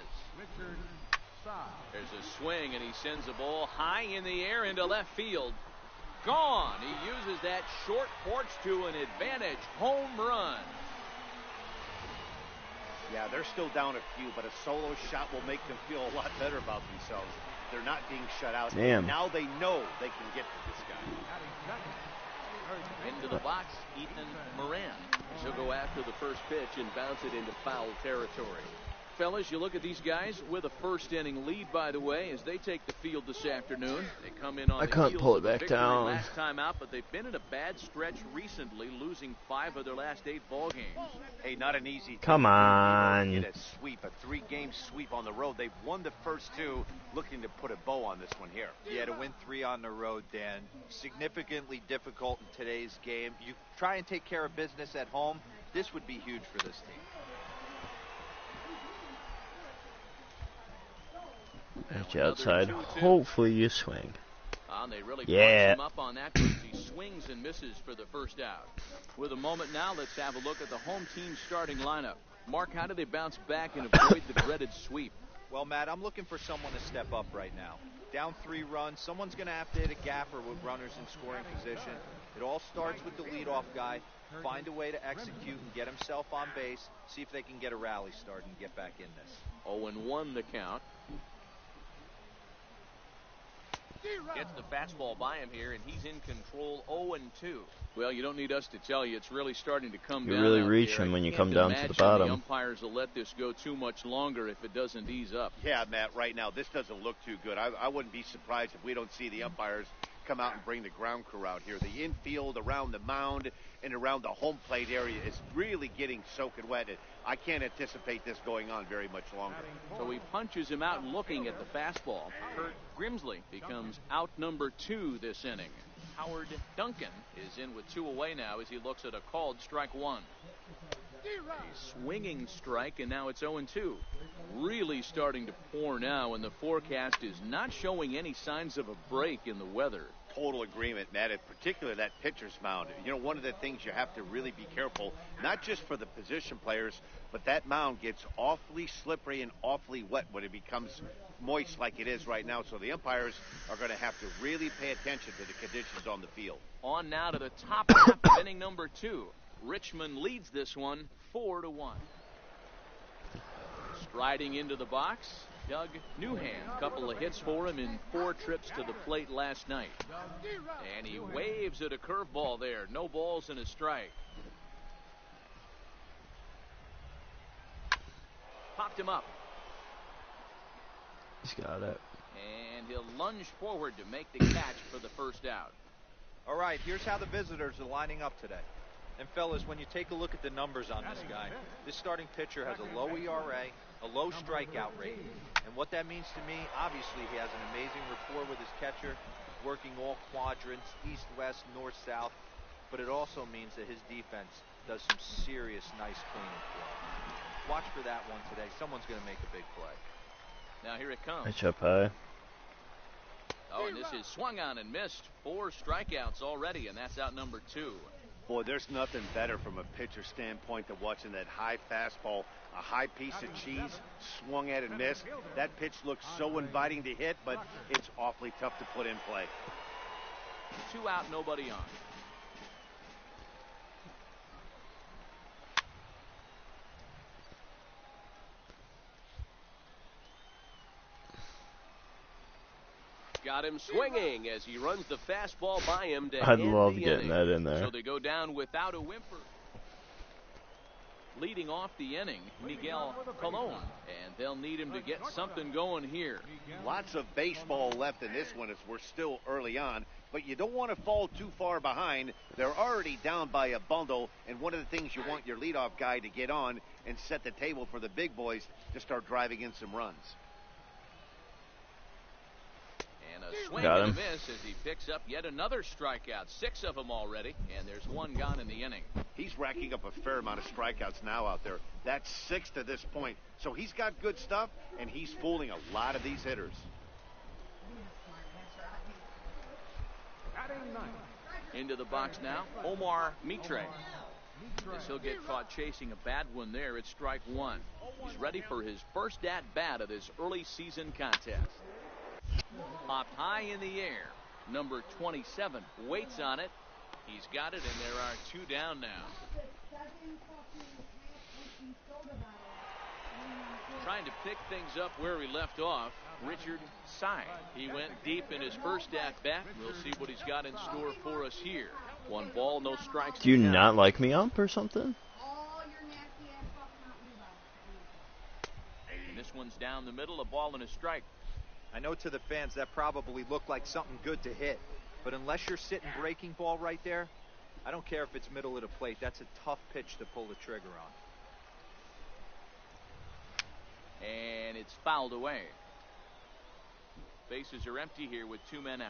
There's a swing, and he sends the ball high in the air into left field. Gone. He uses that short porch to an advantage. Home run. Yeah, they're still down a few, but a solo shot will make them feel a lot better about themselves. They're not being shut out. Damn. Now they know they can get to this guy. Into the box, Ethan Moran. He'll go after the first pitch and bounce it into foul territory. Fellas, you look at these guys with a first inning lead, by the way, as they take the field this afternoon. They come in on I the can't heels pull of it the back victory down. last time out, but they've been in a bad stretch recently, losing 5 of their last 8 ball games. Hey, not an easy thing. Come on. Get a sweep, a 3-game sweep on the road. They've won the first 2, looking to put a bow on this one here. Yeah, to win 3 on the road, Dan, significantly difficult in today's game. You try and take care of business at home. This would be huge for this team. Reach outside. Hopefully you swing. They really Yeah. punch him up on that because he swings and misses for the first out. With a moment now, let's have a look at the home team starting lineup. Mark, how do they bounce back and avoid the dreaded sweep? Well, Matt, I'm looking for someone to step up right now. Down 3 runs, someone's going to have to hit a gapper with runners in scoring position. It all starts with the leadoff guy. Find a way to execute and get himself on base. See if they can get a rally started and get back in this. 0-1 the count. Gets the fastball by him here, and he's in control. 0-2. Well, you don't need us to tell you, it's really starting to come down. You really out reach there. him when you I come can't down to the imagine bottom. The umpires will let this go too much longer if it doesn't ease up. Yeah, Matt, right now, this doesn't look too good. I wouldn't be surprised if we don't see the umpires come out and bring the ground crew out here. The infield around the mound and around the home plate area is really getting soaking wet. I can't anticipate this going on very much longer. So he punches him out looking at the fastball. Kurt Grimsley becomes out number 2 this inning. Howard Duncan is in with 2 away now as he looks at a called strike 1. A swinging strike, and now it's 0-2. Really starting to pour now, and the forecast is not showing any signs of a break in the weather. Total agreement, Matt, in particular that pitcher's mound. You know, one of the things you have to really be careful, not just for the position players, but that mound gets awfully slippery and awfully wet when it becomes moist like it is right now. So the umpires are going to have to really pay attention to the conditions on the field. On now to the top half of inning number 2. Richmond leads this one 4-1. Striding into the box, Doug Newhand. Couple of hits for him in 4 trips to the plate last night. And he waves at a curveball there. No balls and a strike. Popped him up. He's got it. And he'll lunge forward to make the catch for the first out. All right, here's how the visitors are lining up today. And, fellas, when you take a look at the numbers on this guy, this starting pitcher has a low ERA, a low strikeout rate. And what that means to me, obviously he has an amazing rapport with his catcher, working all quadrants, east, west, north, south. But it also means that his defense does some serious nice cleaning for him. Watch for that one today. Someone's going to make a big play. Now here it comes. Pitch up high. Oh, and this is swung on and missed. 4 strikeouts already, and that's out number 2. Boy, there's nothing better from a pitcher standpoint than watching that high fastball, a high piece of cheese, swung at and missed. That pitch looks so inviting to hit, but it's awfully tough to put in play. 2 out, nobody on. Got him swinging as he runs the fastball by him to I'd end love the getting inning. that in there. So they go down without a whimper. Leading off the inning, Miguel Colon, and they'll need him to get something going here. Lots of baseball left in this one as we're still early on, but you don't want to fall too far behind. They're already down by a bundle, and one of the things you want your leadoff guy to get on and set the table for the big boys to start driving in some runs. And a swing Got and a him. miss as he picks up yet another strikeout. 6 of them already, and there's 1 gone in the inning. He's racking up a fair amount of strikeouts now out there. That's 6 to this point. So he's got good stuff, and he's fooling a lot of these hitters. Into the box now, Omar Mitre. As he'll get caught chasing a bad one there. It's strike 1. He's ready for his first at-bat of this early season contest. Popped high in the air. Number 27 waits on it. He's got it, and there are 2 down now. Trying to pick things up where he left off, Richard Sy. He went deep in his first at-bat. We'll see what he's got in store for us here. 1 ball, no strikes. Do you not like me up or something? And this one's down the middle, a ball and a strike. I know to the fans that probably looked like something good to hit, but unless you're sitting breaking ball right there, I don't care if it's middle of the plate. That's a tough pitch to pull the trigger on. And it's fouled away. Bases are empty here with 2 men out.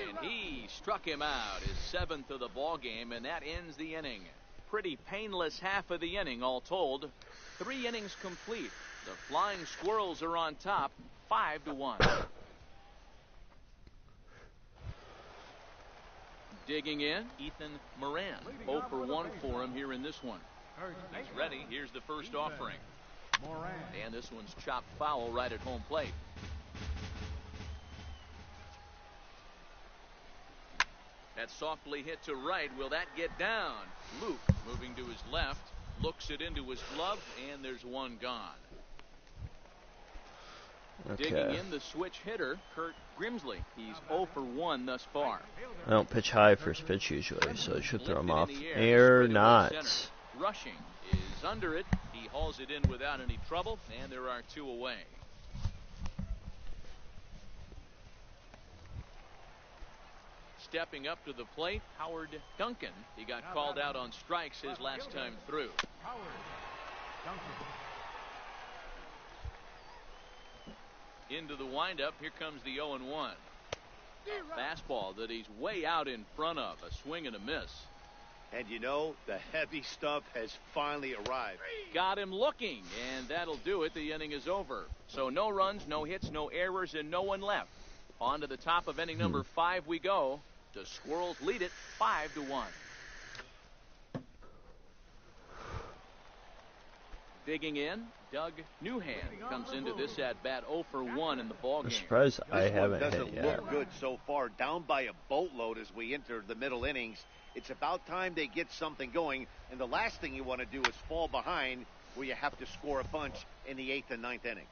And he struck him out, his 7th of the ball game, and that ends the inning. Pretty painless half of the inning, all told. 3 innings complete. The Flying Squirrels are on top, 5-1. Digging in, Ethan Moran. 0 for 1 for him here in this one. He's ready. Here's the first offering. And this one's chopped foul right at home plate. That's softly hit to right. Will that get down? Luke moving to his left, looks it into his glove, and there's one gone. Okay. Digging in, the switch hitter, Kurt Grimsley. He's 0 for 1 thus far. I don't pitch high first pitch usually, so I should throw him off. Lifted in the Air straight away not. center. Rushing is under it. He hauls it in without any trouble, and there are 2 away. Stepping up to the plate, Howard Duncan. He got called out on strikes his last time through. Into the windup, here comes the 0-1. A fastball that he's way out in front of, a swing and a miss. And you know, the heavy stuff has finally arrived. Got him looking, and that'll do it. The inning is over. So no runs, no hits, no errors, and no one left. On to the top of inning number 5 we go. The Squirrels lead it 5-1. Digging in, Doug Newhand comes into this at bat 0 for 1 in the ballgame. I'm surprised I haven't hit doesn't yet. look good so far. Down by a boatload as we enter the middle innings. It's about time they get something going, and the last thing you want to do is fall behind where you have to score a bunch in the 8th and 9th inning.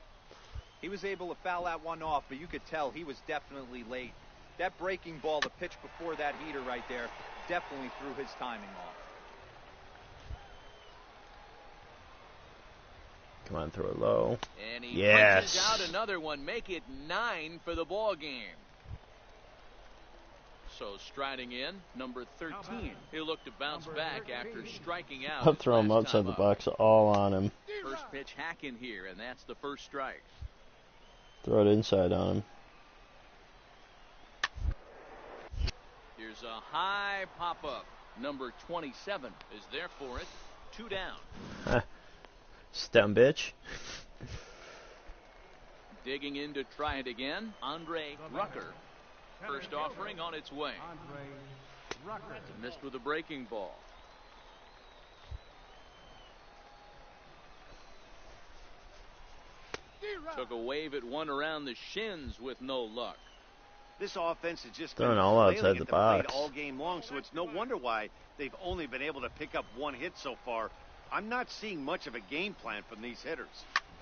He was able to foul that one off, but you could tell he was definitely late. That breaking ball, the pitch before that heater right there, definitely threw his timing off. Come on, throw it low. And he Yes. punches out another one, make it 9 for the ball game. So striding in, number 13. He'll look to bounce back after striking out. I'll his throw him last outside time the up. box all on him. First pitch hack in here, and that's the first strike. Throw it inside on him. Here's a high pop-up. Number 27 is there for it. 2 down. Stem bitch. Digging in to try it again, Andre Rucker. First offering on its way. Missed with a breaking ball. Took a wave at one around the shins with no luck. This offense has just Throwing been all outside flailing the at plate box. all game long, so it's no wonder why they've only been able to pick up 1 hit so far. I'm not seeing much of a game plan from these hitters.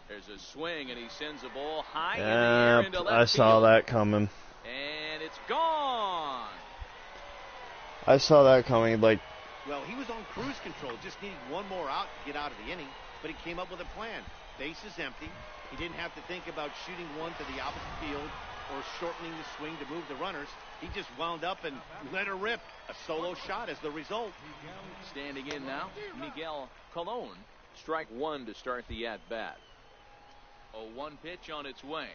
There's a swing, and he sends a ball high in the air into Yep, left I saw field. that coming. And it's gone. I saw that coming. Like, Well, he was on cruise control, just needing 1 more out to get out of the inning, but he came up with a plan. Base is empty. He didn't have to think about shooting one to the opposite field or shortening the swing to move the runners. He just wound up and let her rip. A solo shot as the result. Standing in now, Miguel Colon. Strike 1 to start the at-bat. A 1 pitch on its way.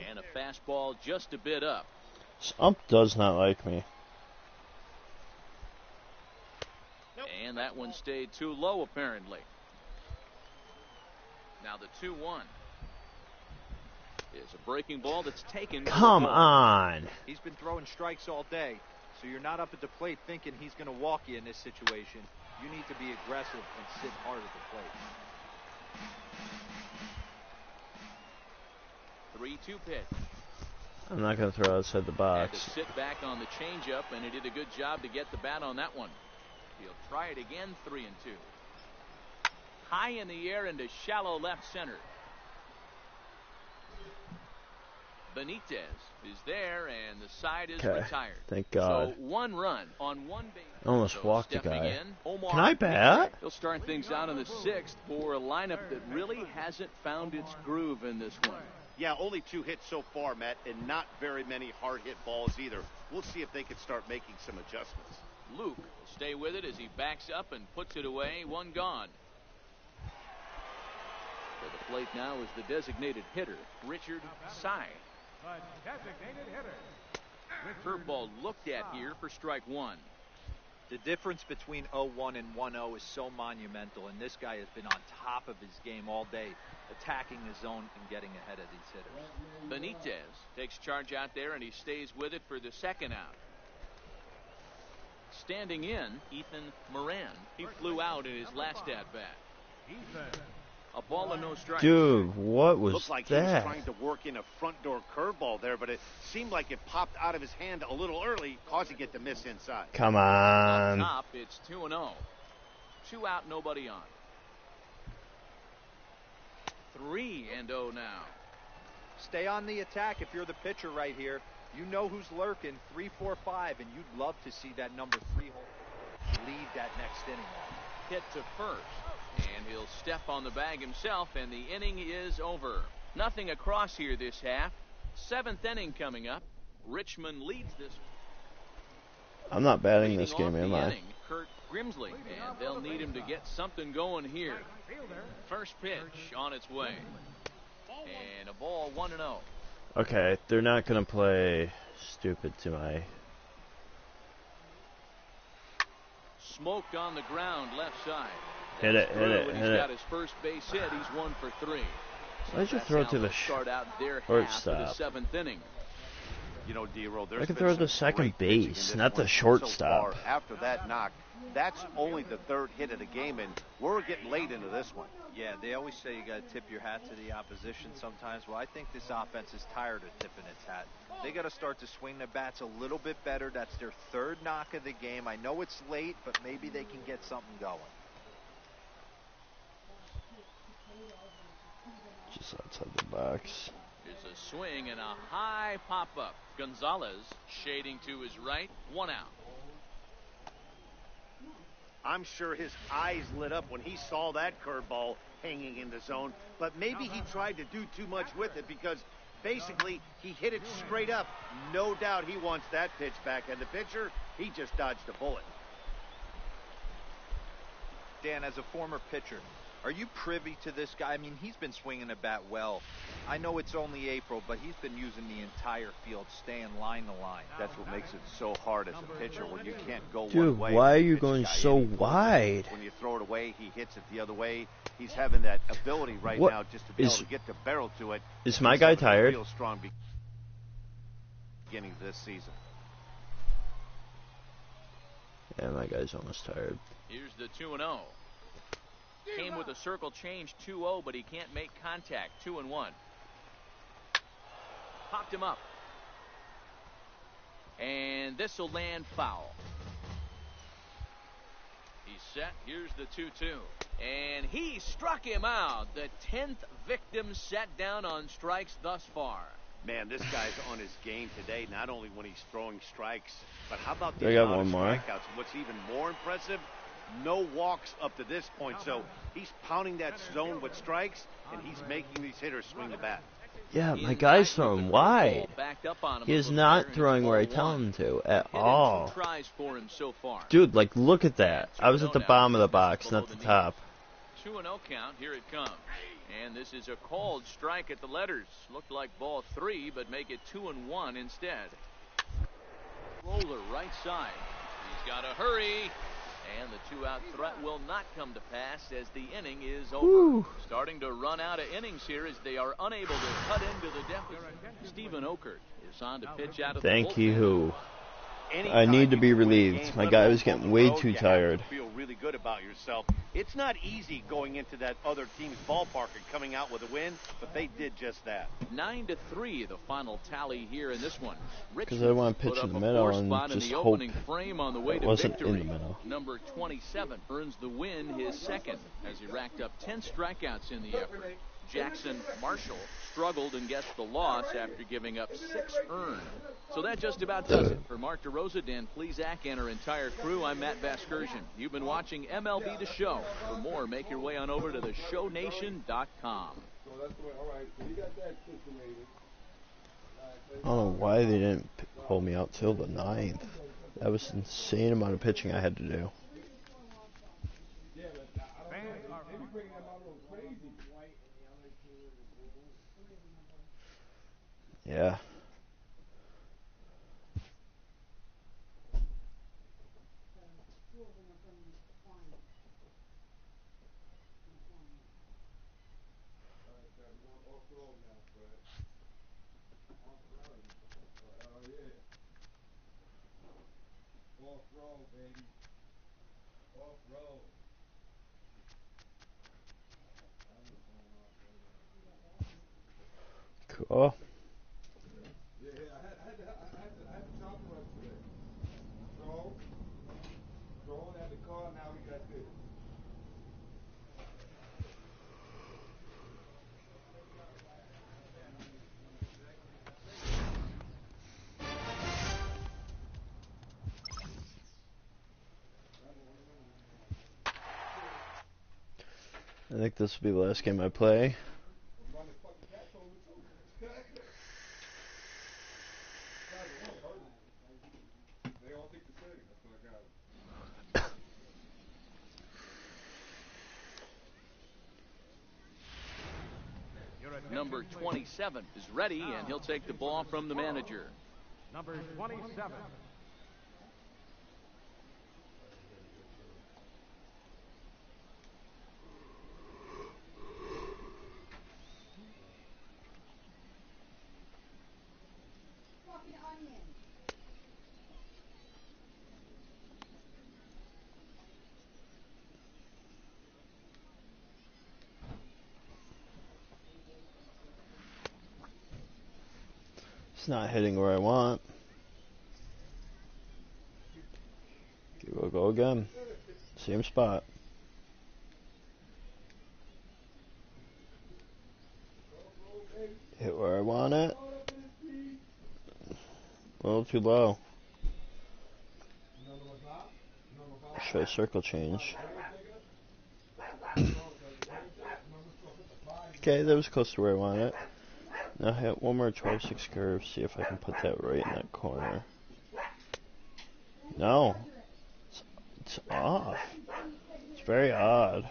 And a fastball just a bit up. Ump does not like me. And that one stayed too low, apparently. Now the 2-1 is a breaking ball that's taken. Come on. He's been throwing strikes all day, so you're not up at the plate thinking he's going to walk you in this situation. You need to be aggressive and sit hard at the plate. 3-2 pitch. I'm not going to throw outside the Had box. to sit back on the changeup, and he did a good job to get the bat on that one. He'll try it again, 3-2. High in the air into shallow left center. Benitez is there, and the side is Okay, retired. thank God. So 1 run on 1 base. I almost walked the stepping guy. in, Omar Can I bat? He'll start things out in the 6th for a lineup that really hasn't found its groove in this one. Yeah, only 2 hits so far, Matt, and not very many hard hit balls either. We'll see if they can start making some adjustments. Luke will stay with it as he backs up and puts it away. 1 gone. To the plate now is the designated hitter, Richard Sy. The designated hitter. Curveball looked at here for strike 1. The difference between 0-1 and 1-0 is so monumental, and this guy has been on top of his game all day, attacking his zone and getting ahead of these hitters. Benitez takes charge out there, and he stays with it for the 2nd out. Standing in, Ethan Moran. He flew out in his last at-bat. A ball and no strike. Dude, what was Looked like that? he was trying to work in a front door curveball there, but it seemed like it popped out of his hand a little early, causing it to miss inside. Come Up on. top, it's 2-0. 2 out, nobody on. 3-0 now. Stay on the attack if you're the pitcher right here. You know who's lurking, 3, 4, 5, and you'd love to see that number 3 hole lead that next inning off. Hit to first, and he'll step on the bag himself, and the inning is over. Nothing across here this half. 7th inning coming up. Richmond leads this. I'm not batting this Leading game, off am the I? inning, Kurt Grimsley, and they'll need him to get something going here. First pitch on its way, and a ball 1-0. Okay, they're not going to play stupid to my... Smoked on the ground, left side. Hit it, hit it, When hit he's it. got his first base hit, he's 1 for 3. Why'd you That's throw how to the they'll start out their half shortstop? of the 7th inning. You know, D-Roll, I could throw the second base, not the shortstop. So after that knock, that's only the 3rd hit of the game, and we're getting late into this one. Yeah, they always say you got to tip your hat to the opposition sometimes. Well, I think this offense is tired of tipping its hat. They got to start to swing the bats a little bit better. That's their 3rd knock of the game. I know it's late, but maybe they can get something going. Just outside the box. There's a swing and a high pop-up. Gonzalez shading to his right, 1 out. I'm sure his eyes lit up when he saw that curveball hanging in the zone, but maybe he tried to do too much with it because basically he hit it straight up. No doubt he wants that pitch back, and the pitcher, he just dodged a bullet. Dan, as a former pitcher, are you privy to this guy? I mean, he's been swinging the bat well. I know it's only April, but he's been using the entire field, staying line to line. That's what makes it so hard as a pitcher when you can't go Dude, one way. why are you Pitch going guy so anything. wide? When you throw it away, he hits it the other way. He's having that ability right What now just to be able to get the barrel to it. Is my guy tired? Real strong beginning of this season. Yeah, my guy's almost tired. Here's the 2-0. Came with a circle change, 2-0, but he can't make contact. 2-1. Popped him up. And this will land foul. He's set. Here's the 2-2. And he struck him out. The 10th victim set down on strikes thus far. Man, this guy's on his game today, not only when he's throwing strikes, but how about I the got amount of one more. strikeouts? What's even more impressive, no walks up to this point. So he's pounding that zone with strikes, and he's making these hitters swing the bat. Yeah, my guy's throwing wide. Backed up on him He a is little not there, and throwing where I ball tell 1. him to at Hit in all. 2 tries for him so far. Dude, like, look at that. I was at the bottom of the box, not the top. 2-0 count. Here it comes. And this is a called strike at the letters. Looked like ball 3, but make it 2-1 instead. Roller right side. He's got to hurry. And the 2-out threat will not come to pass as the inning is over. Woo. Starting to run out of innings here as they are unable to cut into the deficit. Stephen Okert is on to pitch out of the Thank bullpen. you. Anytime I need to you be can win a relieved. game, My let guy alone was getting on the way road, too you have tired. to feel really good about yourself. It's not easy going into that other team's ballpark and coming out with a win, but they did just that. 9-3, the final tally here in this one. Because I want to pitch put in up the a middle 4 and spot in just the hope opening frame on the way it to wasn't victory. in the middle. Number 27 earns the win, his second, as he racked up 10 strikeouts in the effort. Jackson Marshall struggled and gets the loss after giving up 6 earned. So that just about does it. For Mark DeRosa, Dan Plesac, and our entire crew, I'm Matt Vasgersian. You've been watching MLB The Show. For more, make your way on over to theshownation.com. I don't know why they didn't hold me out till the 9th. That was an insane amount of pitching I had to do. Yeah. Off road, baby. Off road. Cool. Yeah, I had to chop him up today. Drone had the car, now we got this. I think this will be the last game I play. They all think the same. That's what I got. Number 27 is ready, and he'll take the ball from the manager. Number 27. Fucking onion. It's not hitting where I want. We'll go again. Same spot. Hit where I want it. A little too low. Should I circle change? Okay, that was close to where I want it. Now hit one more 12-6 curve, see if I can put that right in that corner. No. It's off. It's very odd.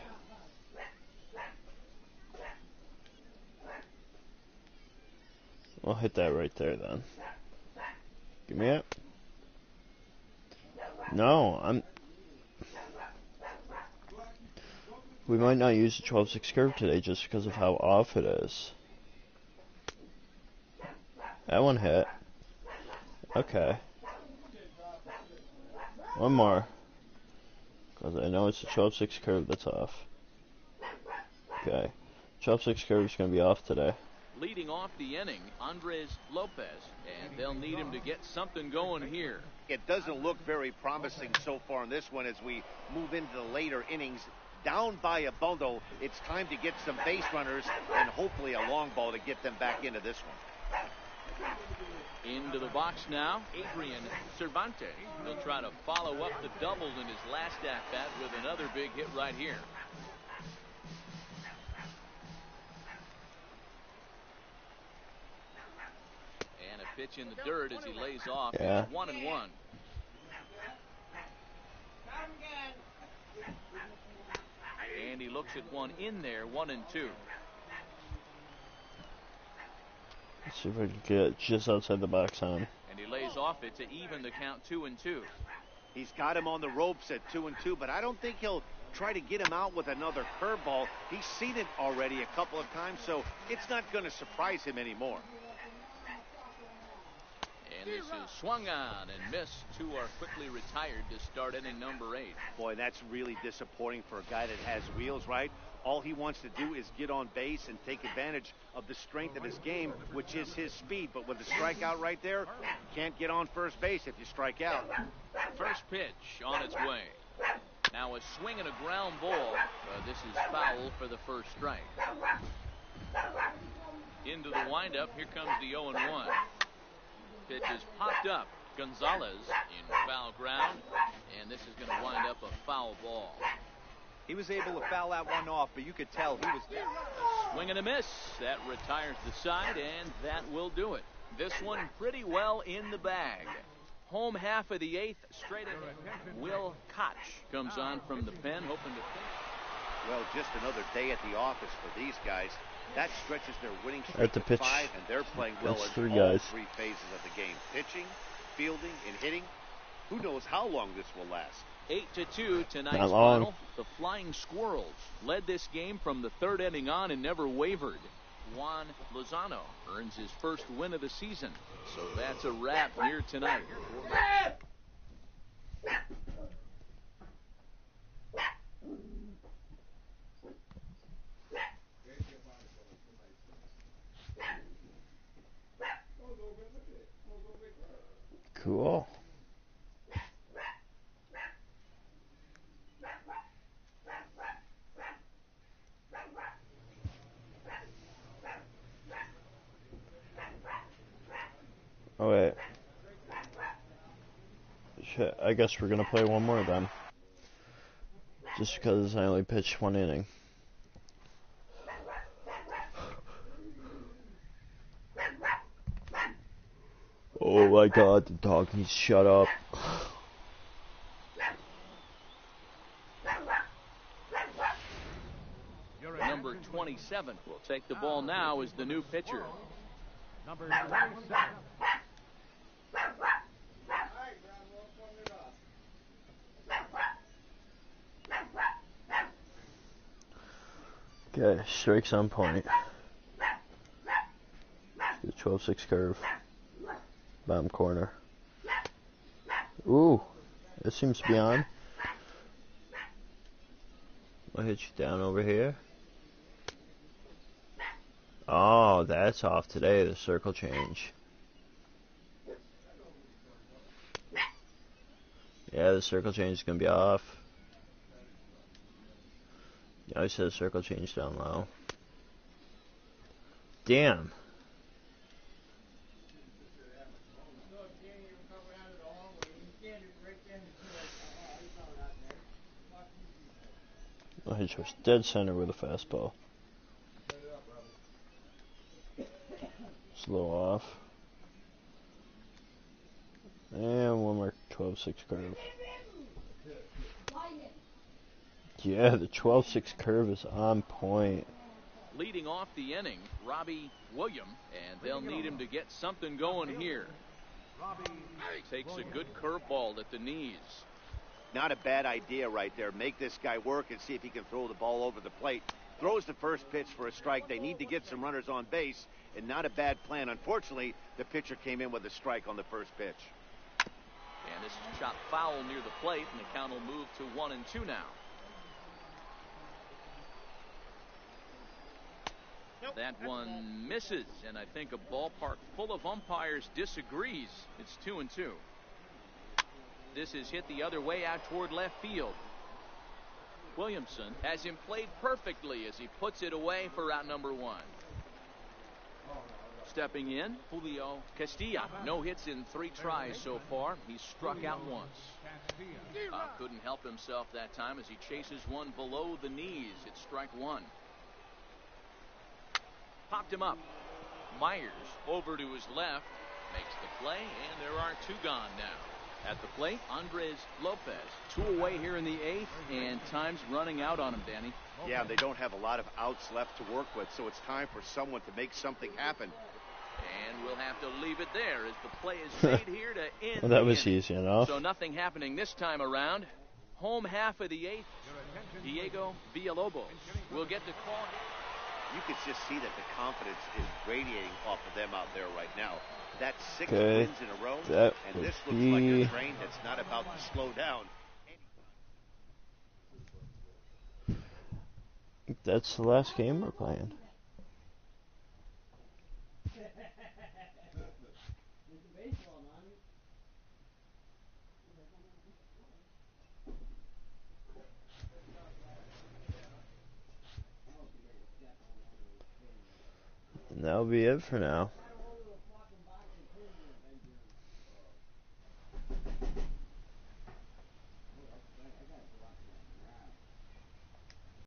I'll hit that right there then. Give me it. No, we might not use the 12-6 curve today just because of how off it is. That one hit. Okay. One more. Because I know it's the 12-6 curve that's off. Okay. 12-6 curve is going to be off today. Leading off the inning, Andres Lopez, and they'll need him to get something going here. It doesn't look very promising so far in this one as we move into the later innings. Down by a bundle, it's time to get some base runners and hopefully a long ball to get them back into this one. Into the box now, Adrian Cervantes. He'll try to follow up the double in his last at-bat with another big hit right here. And a pitch in the dirt as he lays off. Yeah. It's 1-1. And he looks at one in there, 1-2. Let's see if I can get it just outside the box on. And he lays off it to even the count 2-2. He's got him on the ropes at 2-2, but I don't think he'll try to get him out with another curveball. He's seen it already a couple of times, so it's not going to surprise him anymore. And this is swung on and missed. Two are quickly retired to start inning number 8. Boy, that's really disappointing for a guy that has wheels, right? All he wants to do is get on base and take advantage of the strength of his game, which is his speed. But with the strikeout right there, you can't get on first base if you strike out. First pitch on its way. Now a swing and a ground ball. This is foul for the first strike. Into the windup. Here comes the 0-1. Pitch is popped up. Gonzalez in foul ground, and this is going to wind up a foul ball. He was able to foul that one off, but you could tell he was there. Swing and a miss. That retires the side, and that will do it. This one pretty well in the bag. Home half of the 8th, straight ahead. Will Koch comes on from the pen, hoping to finish. Well, just another day at the office for these guys. That stretches their winning streak At the to pitch. 5, and they're playing well That's in three all guys. 3 phases of the game. Pitching, fielding, and hitting. Who knows how long this will last. 8-2 tonight's Not long. final. The Flying Squirrels led this game from the 3rd inning on and never wavered. Juan Lozano earns his first win of the season. So that's a wrap here tonight. Cool. Oh wait. Shit, I guess we're gonna play one more then. Just because I only pitched one inning. Oh my god, the dog needs to shut up. Number 27 will take the ball now as the new pitcher. Number 27. Okay, strikes on point. The 12-6 curve. Bottom corner. Ooh, it seems to be on. I'll hit you down over here. Oh, that's off today, the circle change. Yeah, the circle change is going to be off. Yeah, I said circle change down low. Damn. I'll hit you dead center with a fastball. It's a little off. And one more 12-6 curve. Yeah, the 12-6 curve is on point. Leading off the inning, Robbie Williams, and they'll need him to get something going here. Takes a good curveball at the knees. Not a bad idea right there. Make this guy work and see if he can throw the ball over the plate. Throws the first pitch for a strike. They need to get some runners on base, and not a bad plan. Unfortunately, the pitcher came in with a strike on the first pitch. And this is shot foul near the plate, and the count will move to 1-2 now. That one misses, and I think a ballpark full of umpires disagrees. It's 2-2. This is hit the other way out toward left field. Williamson has him played perfectly as he puts it away for out number 1. Stepping in, Julio Castilla. No hits in 3 tries so far. He's struck out once. Couldn't help himself that time as he chases one below the knees. It's strike 1. Popped him up. Myers over to his left. Makes the play, and there are 2 gone now. At the plate, Andres Lopez. 2 away here in the 8th, and time's running out on him, Danny. Yeah, they don't have a lot of outs left to work with, so it's time for someone to make something happen. And we'll have to leave it there as the play is made here to end. Well, that was easy enough. So nothing happening this time around. Home half of the 8th, Diego Villalobos will get the call. You can just see that the confidence is radiating off of them out there right now. That's 6 Okay. wins in a row, That and this would looks like be- a train that's not about to slow down. That's the last game we're playing. And that'll be it for now.